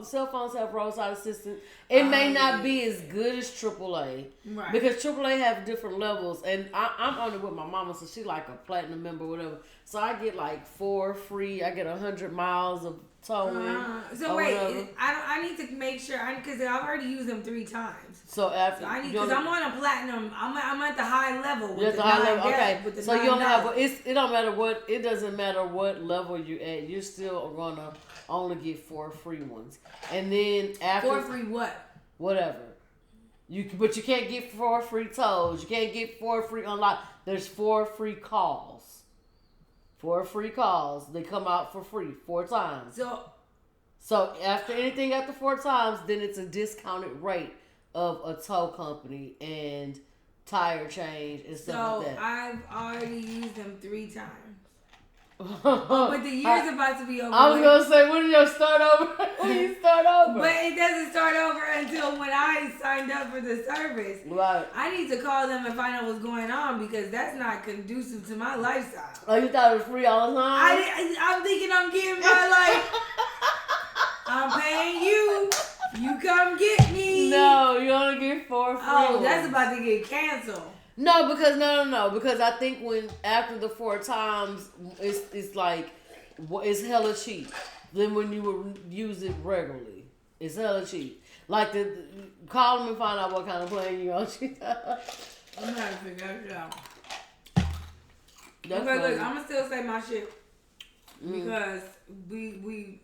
cell phones have roadside assistance. It may not be as good as AAA, right? Because AAA have different levels, and I'm only with my mama, so she like a platinum member, or whatever. So I get like 4 free. I get 100 miles of towing. So wait, I need to make sure because I've already used them 3 times. So after because I'm on a platinum, I'm at the high level. With the high level, okay. So you only have it don't matter what. It doesn't matter what level you at. You're still gonna only get 4 free ones, and then after 4 free what? Whatever. But you can't get 4 free tolls. You can't get 4 free unlock. There's 4 free calls. 4 free calls. They come out for free 4 times. So after anything after 4 times, then it's a discounted rate of a tow company and tire change and stuff like that. So I've already used them 3 times. But the year's about to be over. I was going to say, when do you start over? When you start over? But it doesn't start over until when I signed up for the service. Right. I need to call them and find out what's going on because that's not conducive to my lifestyle. Oh, you thought it was free all the time? I'm thinking I'm getting my life. I'm paying you. You come get me. No, you only get 4 free ones. That's about to get canceled. No, because no, because I think when after the 4 times, it's like it's hella cheap. Then when you would use it regularly, it's hella cheap. Like call them and find out what kind of plan you on. I'm gonna have to figure it out. Look, I'm gonna still say my shit because we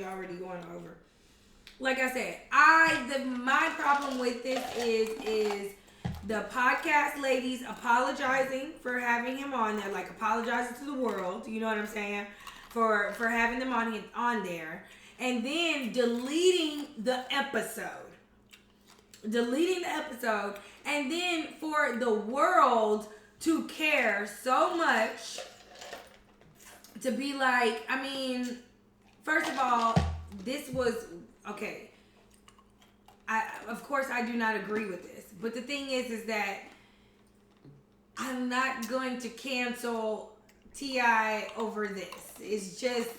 already going over. Like I said, my problem with this is the podcast ladies apologizing for having him on there, like apologizing to the world. You know what I'm saying? For having them on there, and then deleting the episode, and then for the world to care so much to be like, I mean, first of all, this was okay. Of course, I do not agree with this. But the thing is that I'm not going to cancel T.I. over this. It's just,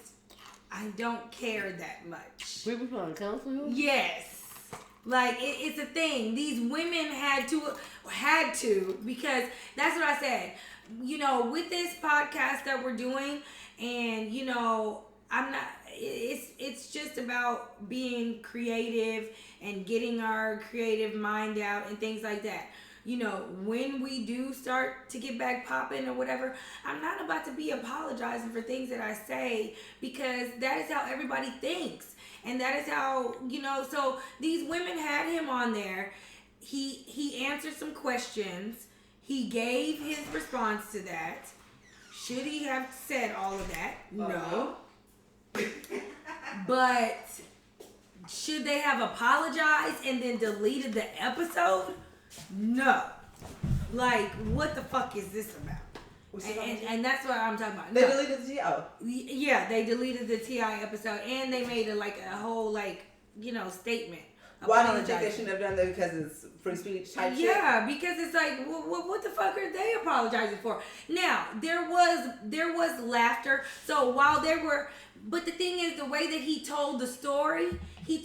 I don't care that much. People trying to cancel you? Yes. Like, it's a thing. These women had to, because that's what I said. With this podcast that we're doing, and, I'm not, it's just about being creative and getting our creative mind out and things like that. When we do start to get back popping or whatever, I'm not about to be apologizing for things that I say because that is how everybody thinks. And that is how, so these women had him on there. He answered some questions. He gave his response to that. Should he have said all of that? No. But should they have apologized and then deleted the episode? No. Like, what the fuck is this about? And that's what I'm talking about. They deleted the T.I. Yeah, they deleted the T.I. episode and they made a whole statement Why do you think they shouldn't have done that? Because it's free speech type shit? Yeah, because it's like, what the fuck are they apologizing for? Now, there was laughter. So while there were, but the thing is, the way that he told the story, he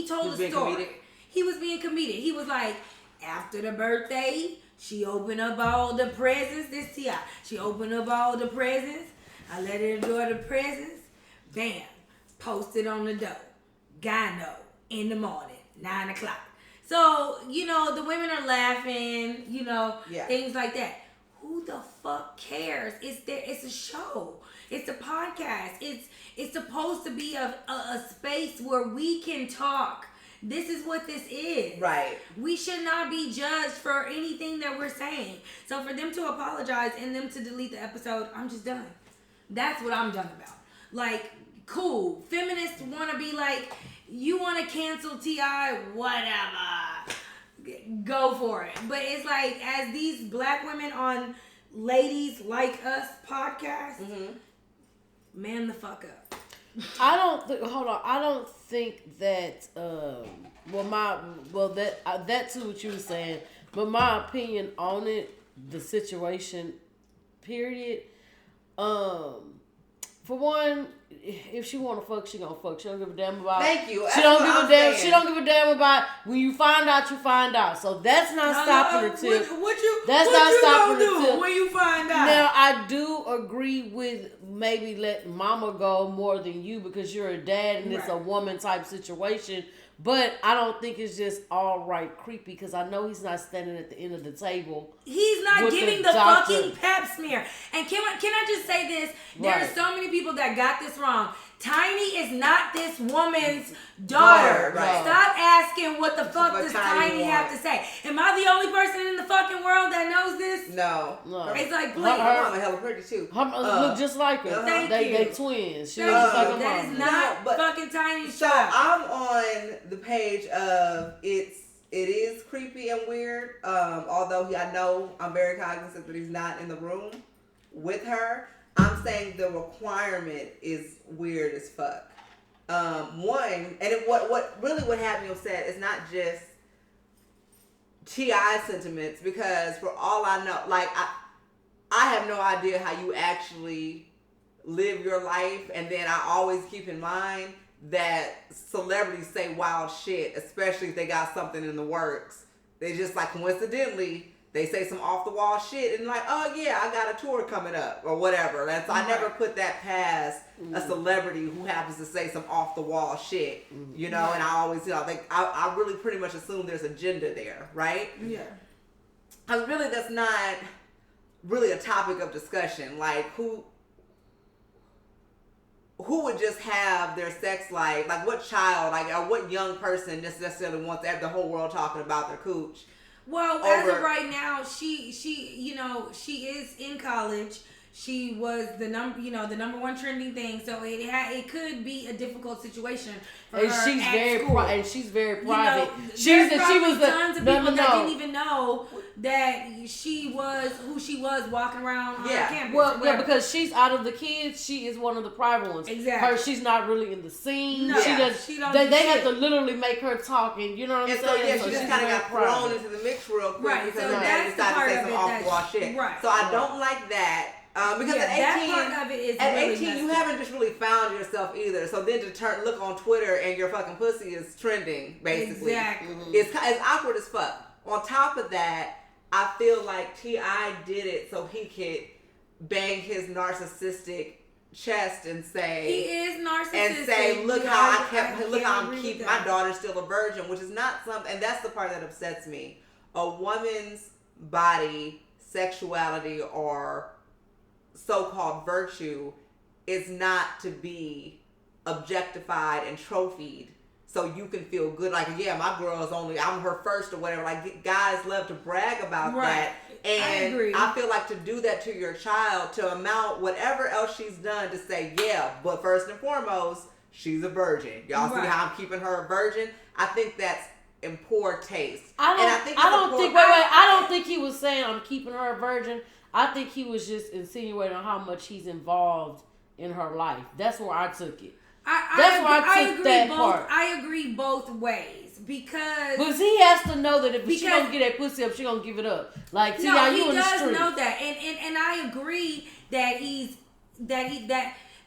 told the story. Comedic. He was being comedic. He was like, after the birthday, she opened up all the presents. This T.I. She opened up all the presents. I let her enjoy the presents. Bam. Posted on the door. Gyno. In the morning. 9 o'clock. So, the women are laughing, things like that. Who the fuck cares? It's a show. It's a podcast. It's supposed to be a space where we can talk. This is what this is. Right. We should not be judged for anything that we're saying. So for them to apologize and them to delete the episode, I'm just done. That's what I'm done about. Like, cool. Feminists want to be like, you want to cancel T.I., whatever. Go for it. But it's like, as these black women on Ladies Like Us podcast, man the fuck up. I don't think that that too what you were saying, but my opinion on it, the situation, period. For one, if she want to fuck, she gonna fuck. She don't give a damn about. Thank you. She don't give a damn. Saying. She don't give a damn about when you find out. You find out. So that's not stopping her tip. That's not stopping her tip when you find out. Now I do agree with maybe let mama go more than you because you're a dad and it's a woman type situation. But I don't think it's just all right creepy because I know he's not standing at the end of the table. He's not giving the fucking pap smear. And can I just say this? There are so many people that got this wrong. Tiny is not this woman's daughter. Right. Stop asking what the fuck does Tiny have to say. Am I the only person in the fucking world that knows this? No. It's like, please. Her mama hella pretty too. Her look just like her. Thank you. They twins. She looks just like her that mama. Is not fucking Tiny's So I'm on the page of it is creepy and weird. Although I know I'm very cognizant that he's not in the room with her. I'm saying the requirement is weird as fuck. One, and what had me upset is not just T.I. sentiments, because for all I know, like I have no idea how you actually live your life, and then I always keep in mind that celebrities say wild shit, especially if they got something in the works. They just like coincidentally they say some off the wall shit and like, oh yeah, I got a tour coming up or whatever. I never put that past a celebrity who happens to say some off the wall shit, and I always, I really pretty much assume there's agenda there, right? Yeah. Really, that's not really a topic of discussion. Like who would just have their sex life, like what child, like or what young person just necessarily wants to have the whole world talking about their cooch? Well, as of right now, she is in college. She was the number one trending thing. So it could be a difficult situation for her she's at very school. And she's very private. She was tons of people that didn't even know that she was who she was walking around on campus. Well, because she's out of the kids, she is one of the private ones. Exactly. She's not really in the scene. No, she don't. They have to literally make her talk, and you know what I'm saying. So she just kind of got thrown into the mix real quick because so they decided to say some off-the-wall shit. Right. So I don't like that. Because at 18, that part of it is really 18 you haven't just really found yourself either. So then to look on Twitter and your fucking pussy is trending, basically. Exactly. It's awkward as fuck. On top of that, I feel like T.I. did it so he could bang his narcissistic chest and say he is narcissistic and say, look how I'm keeping my daughter still a virgin, which is not something. And that's the part that upsets me. A woman's body, sexuality, or so-called virtue is not to be objectified and trophied so you can feel good. Like, yeah, my girl is I'm her first or whatever. Like, guys love to brag about that. And I agree. I feel like to do that to your child, to amount whatever else she's done, to say, yeah, but first and foremost, she's a virgin. Y'all see how I'm keeping her a virgin? I think that's in poor taste. I don't think he was saying I'm keeping her a virgin. I think he was just insinuating how much he's involved in her life. That's where I took it. I That's why I took that part. I agree both ways because he has to know that if she gonna get that pussy up, she gonna give it up. Like, see how you in the street. He does know that, and I agree that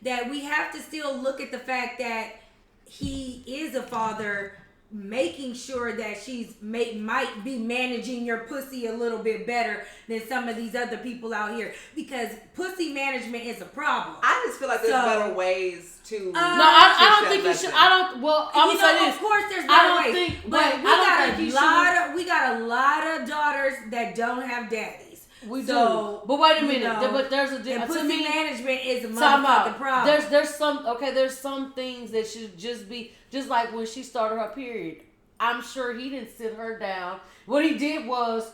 that we have to still look at the fact that he is a father, making sure that she's might be managing your pussy a little bit better than some of these other people out here, because pussy management is a problem. I just feel like there's better ways to. No, I don't think you should. I don't. Well, I'm gonna say this. Of course, there's better ways, but we got a lot of daughters that don't have daddies. We do, but wait a minute. But there's a difference. Pussy management is a motherfucking problem. There's some things that should just be just like when she started her period. I'm sure he didn't sit her down. What he did was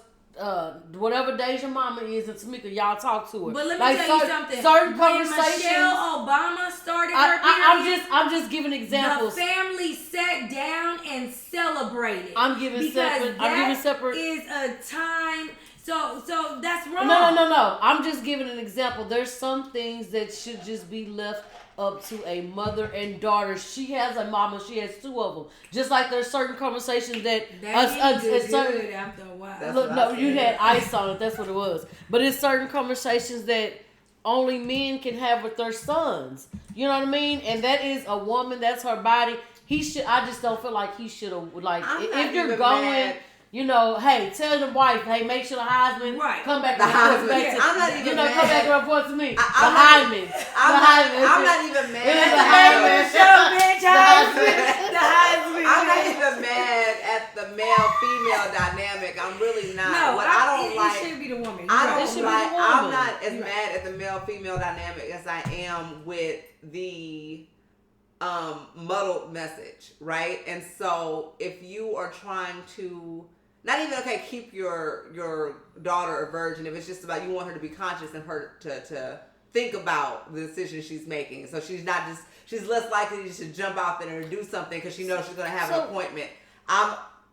whatever days your mama is and Tamika, y'all talk to her. But let me tell you something. Certain when conversations. Michelle Obama started her period, I'm just giving examples. The family sat down and celebrated. I'm giving separate. Is a time. So that's wrong. No. I'm just giving an example. There's some things that should just be left up to a mother and daughter. She has a mama. She has two of them. Just like there's certain conversations that good after a while. Look, no, you had ice on it. That's what it was. But it's certain conversations that only men can have with their sons. You know what I mean? And that is a woman. That's her body. I just don't feel like he should have. Like, if you're going. Mad. You know, hey, tell the wife, hey, make sure the Heisman come back and report back to I'm not even mad. Come back and report to me. I'm not even mad. I'm not even mad at the male-female dynamic. I'm really not. No, it should be the woman. I'm not as mad at the male-female dynamic as I am with the muddled message, right? And so if you are trying to not even keep your daughter a virgin, if it's just about you want her to be conscious and her to think about the decision she's making, so she's less likely to jump out there and do something because she knows she's going to have an appointment.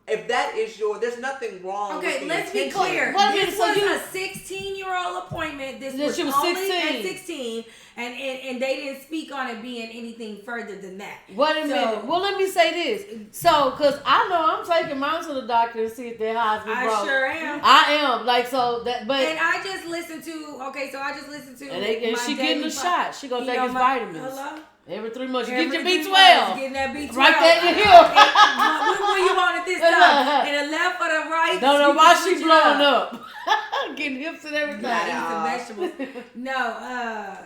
If that is there's nothing wrong. Okay, let's be clear. This was a 16-year-old appointment. This was only at 16, and they didn't speak on it being anything further than that. Wait a minute. Well, let me say this. So, because I know I'm taking mine to the doctor to see if their Heisman broke. I sure am. I am. Like, so that, but. And I just listened to. And she getting a shot. She gonna take his vitamins. Hello? Every 3 months. You get your B12. Getting that B12. Right there in your heel. Where you want it this time? In the left or the right? No, why she blowing up? Getting hips and everything. Eating some vegetables. No,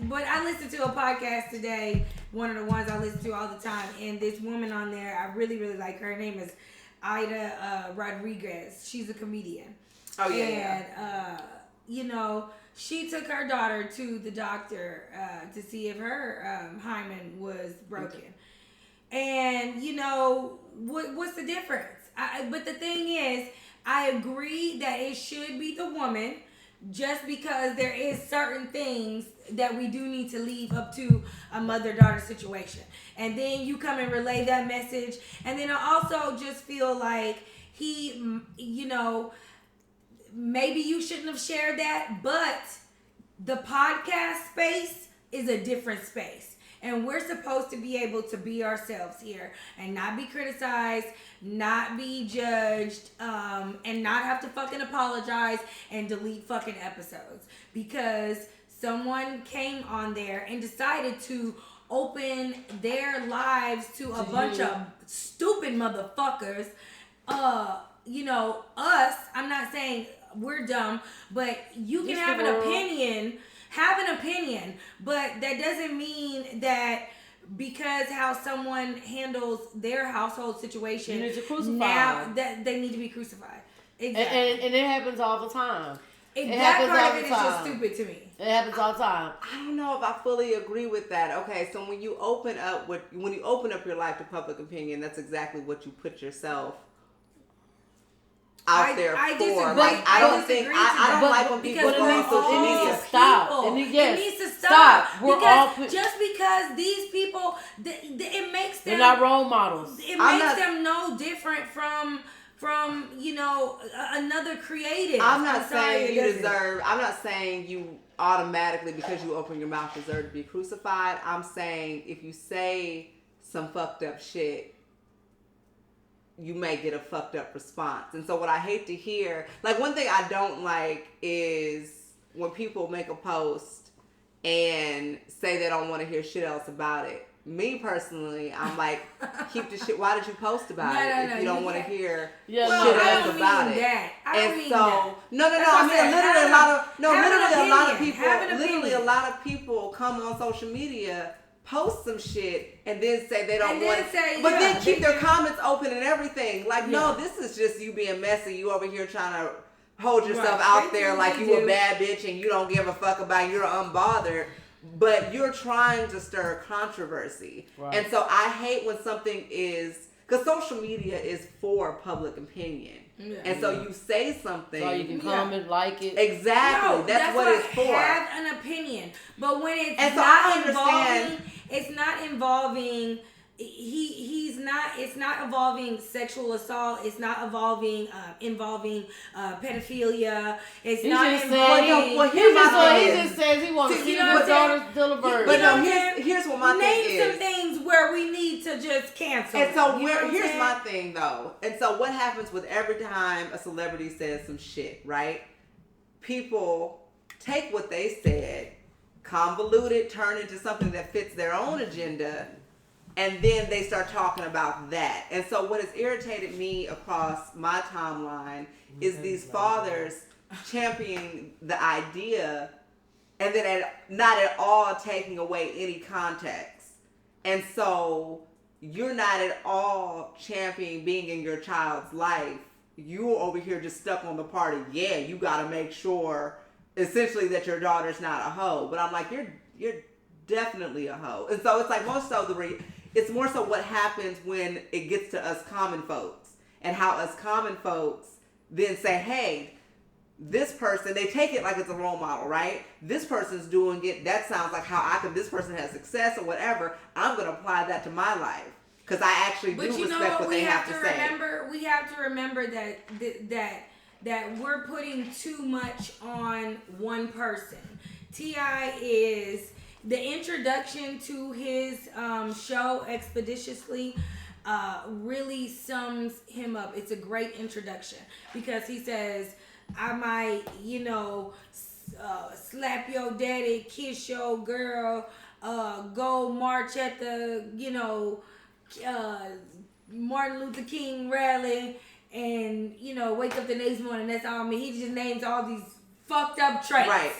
but I listened to a podcast today, one of the ones I listen to all the time, and this woman on there, I really, really like her. Her name is Ida Rodriguez. She's a comedian. Oh, yeah. And, she took her daughter to the doctor to see if her hymen was broken. And, what's the difference? But the thing is, I agree that it should be the woman, just because there is certain things that we do need to leave up to a mother-daughter situation. And then you come and relay that message. And then I also just feel like he, maybe you shouldn't have shared that, but the podcast space is a different space. And we're supposed to be able to be ourselves here and not be criticized, not be judged, and not have to fucking apologize and delete fucking episodes. Because someone came on there and decided to open their lives to a bunch of stupid motherfuckers. Us, I'm not saying we're dumb, but you can have an opinion, but that doesn't mean that because how someone handles their household situation, you need to crucify now that they need to be crucified. Exactly. And it happens all the time. That part of it is just stupid to me. It happens all the time. I don't know if I fully agree with that. Okay, so when you open up your life to public opinion, that's exactly what you put yourself out there for. Disagree. Like, I don't like when people go on social media. It needs to stop. Just because these people, it makes them. They're not role models. It makes them no different from another creative. I'm not saying you deserve. I'm not saying you automatically, because you open your mouth, deserve to be crucified. I'm saying if you say some fucked up shit, you may get a fucked up response. And so what I hate to hear, like, one thing I don't like is when people make a post and say they don't want to hear shit else about it. Me personally, I'm like, keep the shit. Why did you post about it if you don't want to hear shit else about it? No. I mean, literally a lot of people come on social media, post some shit, and then say they don't want it, but then keep their comments open and everything. Like, no, this is just you being messy. You over here trying to hold yourself out there like you a bad bitch and you don't give a fuck about it. You're unbothered. But you're trying to stir controversy. Right. And so I hate when something is... Because social media is for public opinion. Yeah. And so you say something... So you can comment, like it. Exactly. No, that's what it's for. Have an opinion. But when it's not involving... It's not involving sexual assault. It's not involving pedophilia. It's not involving. He just says he wants to see his daughter still a virgin. But no, here's what my thing is. Name some things where we need to just cancel. And so here's my thing though. And so what happens with every time a celebrity says some shit, right? People take what they said, convolute it, turn it into something that fits their own agenda. And then they start talking about that. And so what has irritated me across my timeline is these fathers championing the idea and then not at all taking away any context. And so you're not at all championing being in your child's life. You're over here just stuck on the part of, you got to make sure essentially that your daughter's not a hoe. But I'm like, you're definitely a hoe. And so it's like it's more so what happens when it gets to us common folks and how us common folks then say, hey, this person, they take it like it's a role model, right? This person's doing it. That sounds like how this person has success or whatever. I'm going to apply that to my life because I actually do respect what they have to say. We have to remember that we're putting too much on one person. T.I. is... The introduction to his show, Expeditiously, really sums him up. It's a great introduction because he says, I might, slap your daddy, kiss your girl, go march at the, Martin Luther King rally and, wake up the next morning. That's all. I mean, he just names all these fucked up traits. Right.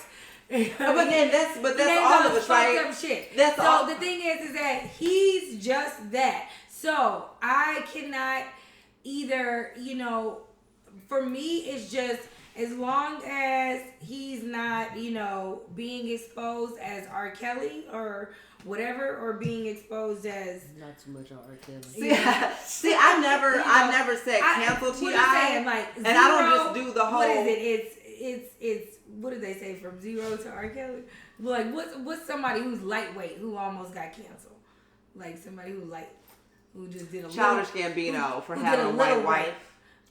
But that's all of us, right? Up shit. That's so all. The thing is that he's just that. So I cannot either, for me, it's just as long as he's not, being exposed as R. Kelly or whatever, or being exposed as not too much on R. Kelly. See, I never said cancel T.I. Like, and I don't just do the whole. What is it? It's what did they say, from 0 to R. Kelly? Like, what's somebody who's lightweight who almost got canceled? Like somebody who just did a Childish Gambino for having a white wife.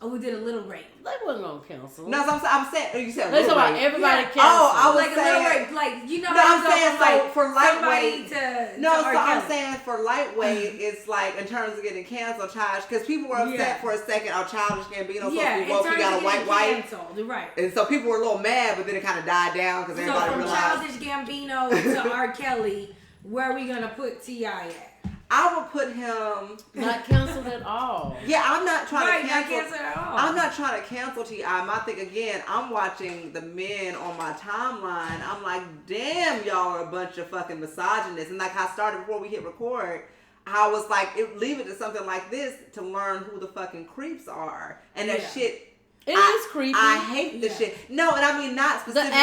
Oh, who did a little rape? They wasn't gonna cancel. No, so I'm saying you said let's talk about everybody canceled. Oh, I was like saying, a little rape, like No, I'm saying so for lightweight. I'm saying for lightweight, it's like in terms of getting canceled, Childish, because people were upset for a second. Oh, Childish Gambino, so he got a white wife, right? And so people were a little mad, but then it kind of died down because everybody realized. So from Childish Gambino to R. Kelly, where are we gonna put T.I. at? I would put him not canceled at all. Yeah, I'm not trying to cancel. Not canceled at all. I'm not trying to cancel T.I. My thing again, I'm watching the men on my timeline. I'm like, damn, y'all are a bunch of fucking misogynists. And like I started before we hit record, I was like, leave it to something like this to learn who the fucking creeps are. And that shit. It is creepy. I hate the shit. No, and I mean not specifically. The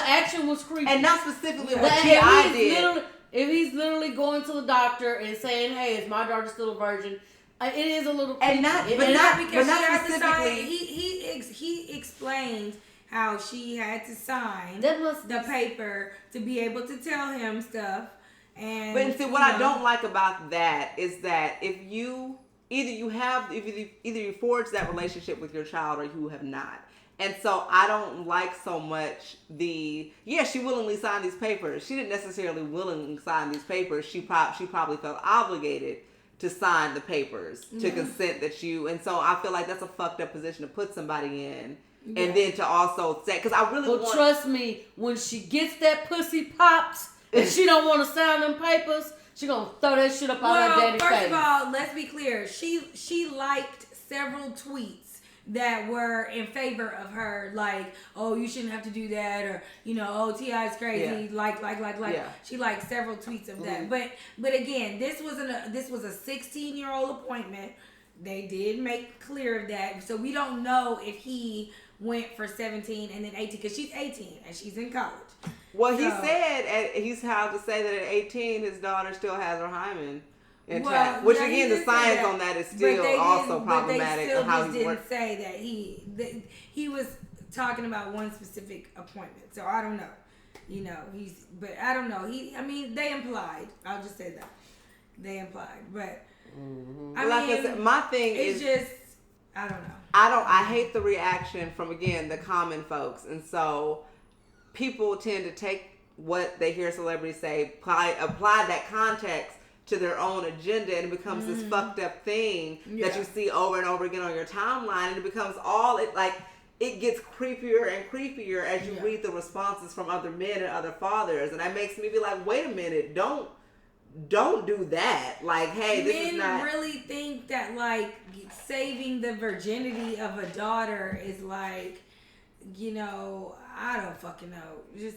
action was creepy, and not specifically what T.I. did. If he's literally going to the doctor and saying, "Hey, is my daughter still a virgin?" It is a little creepy. But not specifically. He explained how she had to sign the paper to be able to tell him stuff. And but see, what I don't like about that is that if you either you forge that relationship with your child or you have not. And so I don't like so much she willingly signed these papers. She didn't necessarily willingly sign these papers. She probably felt obligated to sign the papers to consent and so I feel like that's a fucked up position to put somebody in. Yeah. And then to also say, because I really want... trust me, when she gets that pussy popped and she don't want to sign them papers, she gonna throw that shit up on her daddy's face. First of all, let's be clear. She liked several tweets that were in favor of her, like, oh, you shouldn't have to do that, or, you know, oh, T.I.'s crazy, like. Yeah. She liked several tweets of that. But again, this was a 16-year-old appointment. They did make clear of that. So we don't know if he went for 17 and then 18, because she's 18 and she's in college. Well, he said, he's had to say that at 18, his daughter still has her Heisman. Which again, the science on that is still also problematic. But they still didn't say that he was talking about one specific appointment. So I don't know. You know, I don't know. They implied. I'll just say that. They implied. But, I said, my thing is just, I don't know. I hate the reaction from, again, the common folks. And so people tend to take what they hear celebrities say, apply that context to their own agenda, and it becomes this fucked up thing that you see over and over again on your timeline, and it becomes it gets creepier and creepier as you read the responses from other men and other fathers, and that makes me be like, wait a minute, don't do that. Like, hey, this is not... Men really think that, like, saving the virginity of a daughter is like, you know, I don't fucking know, just...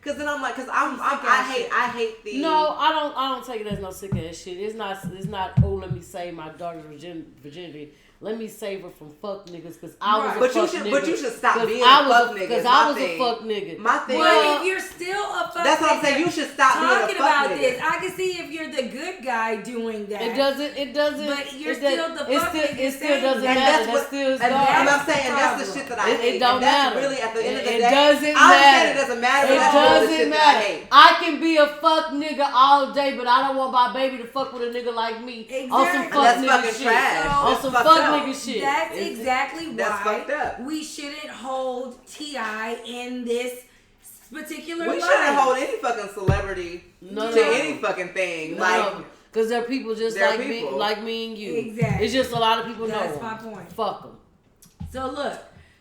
Cause then I'm like, I hate the... No, I don't take it as no sick ass shit. It's not, oh, let me save my daughter's virginity. Let me save her from fuck niggas, because I was a fuck nigga. But you should stop being a fuck nigga. Because I was a fuck nigga. My thing. Well, if you're still a fuck nigga, that's what I'm saying. You should stop being a fuck nigga. This. I can see if you're the good guy doing that. It doesn't. But you're still the fuck nigga. It still doesn't matter. That still is I'm saying that's the shit that I hate. It don't matter. Really, at the end of the day, it doesn't matter. It doesn't matter. It doesn't matter. I can be a fuck nigga all day, but I don't want my baby to fuck with a nigga like me. Exactly. On some fuck nigga shit. On some fuck nigga shit. That's exactly why we shouldn't hold T.I. in this particular light. We shouldn't hold any fucking celebrity to any fucking thing. Like, because there are people just like me and you. Exactly. It's just a lot of people know. That's my point. Fuck them. So look,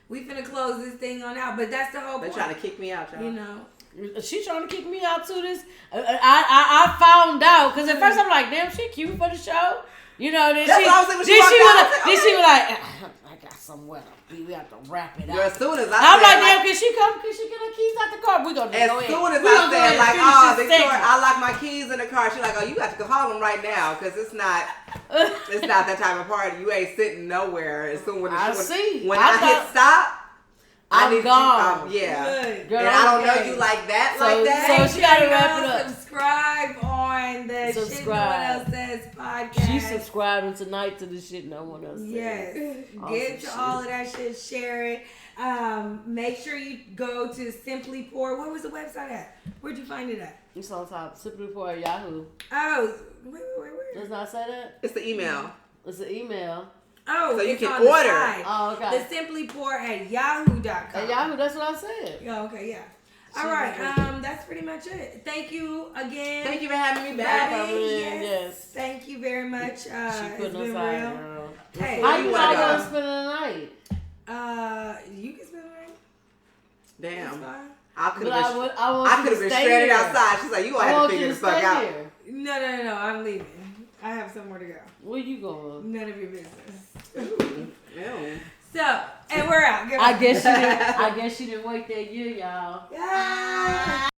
we finna close this thing on out, but that's the whole point. They're trying to kick me out, y'all. You know. She trying to kick me out too. I found out, because at first I'm like, damn, she cute for the show. You know, then she was like, I got somewhere to be. We have to wrap it up. As soon as I'm like, damn, can she come? Can she get her keys out the car? We gonna as go soon ahead. As I said, like, oh, Victoria, I lock my keys in the car. She's like, oh, you got to call them right now, because it's not that type of party. You ain't sitting nowhere. As soon when I hit stop. I'm gone. Girl, and I don't know you like that. So she gotta wrap it up. Subscribe on the Shit No One Else Says podcast. She's subscribing tonight to the Shit No One Else Says. Yes. Get to all of that shit. Share it. Make sure you go to Simply Pour. Where was the website at? Where'd you find it at? It's on top. Simply Pour at Yahoo. Oh, wait. Does not say that? It's the email. It's the email. Oh, so you it's can on order. The side. Oh, okay. The Simply Pour at yahoo.com. At Yahoo, that's what I said. Oh, okay, yeah. All right, that's pretty much it. Thank you again. Thank you for having me back. Yes. Thank you very much. She put no side, girl. Hey, how you not gonna spend the night? You can spend the night. Damn. I could have been stranded outside. She's like, you gonna have to figure the fuck out. No. I'm leaving. I have somewhere to go. Where you going? None of your business. Ew. So, and we're out. I guess she didn't wait that year, y'all. Yeah.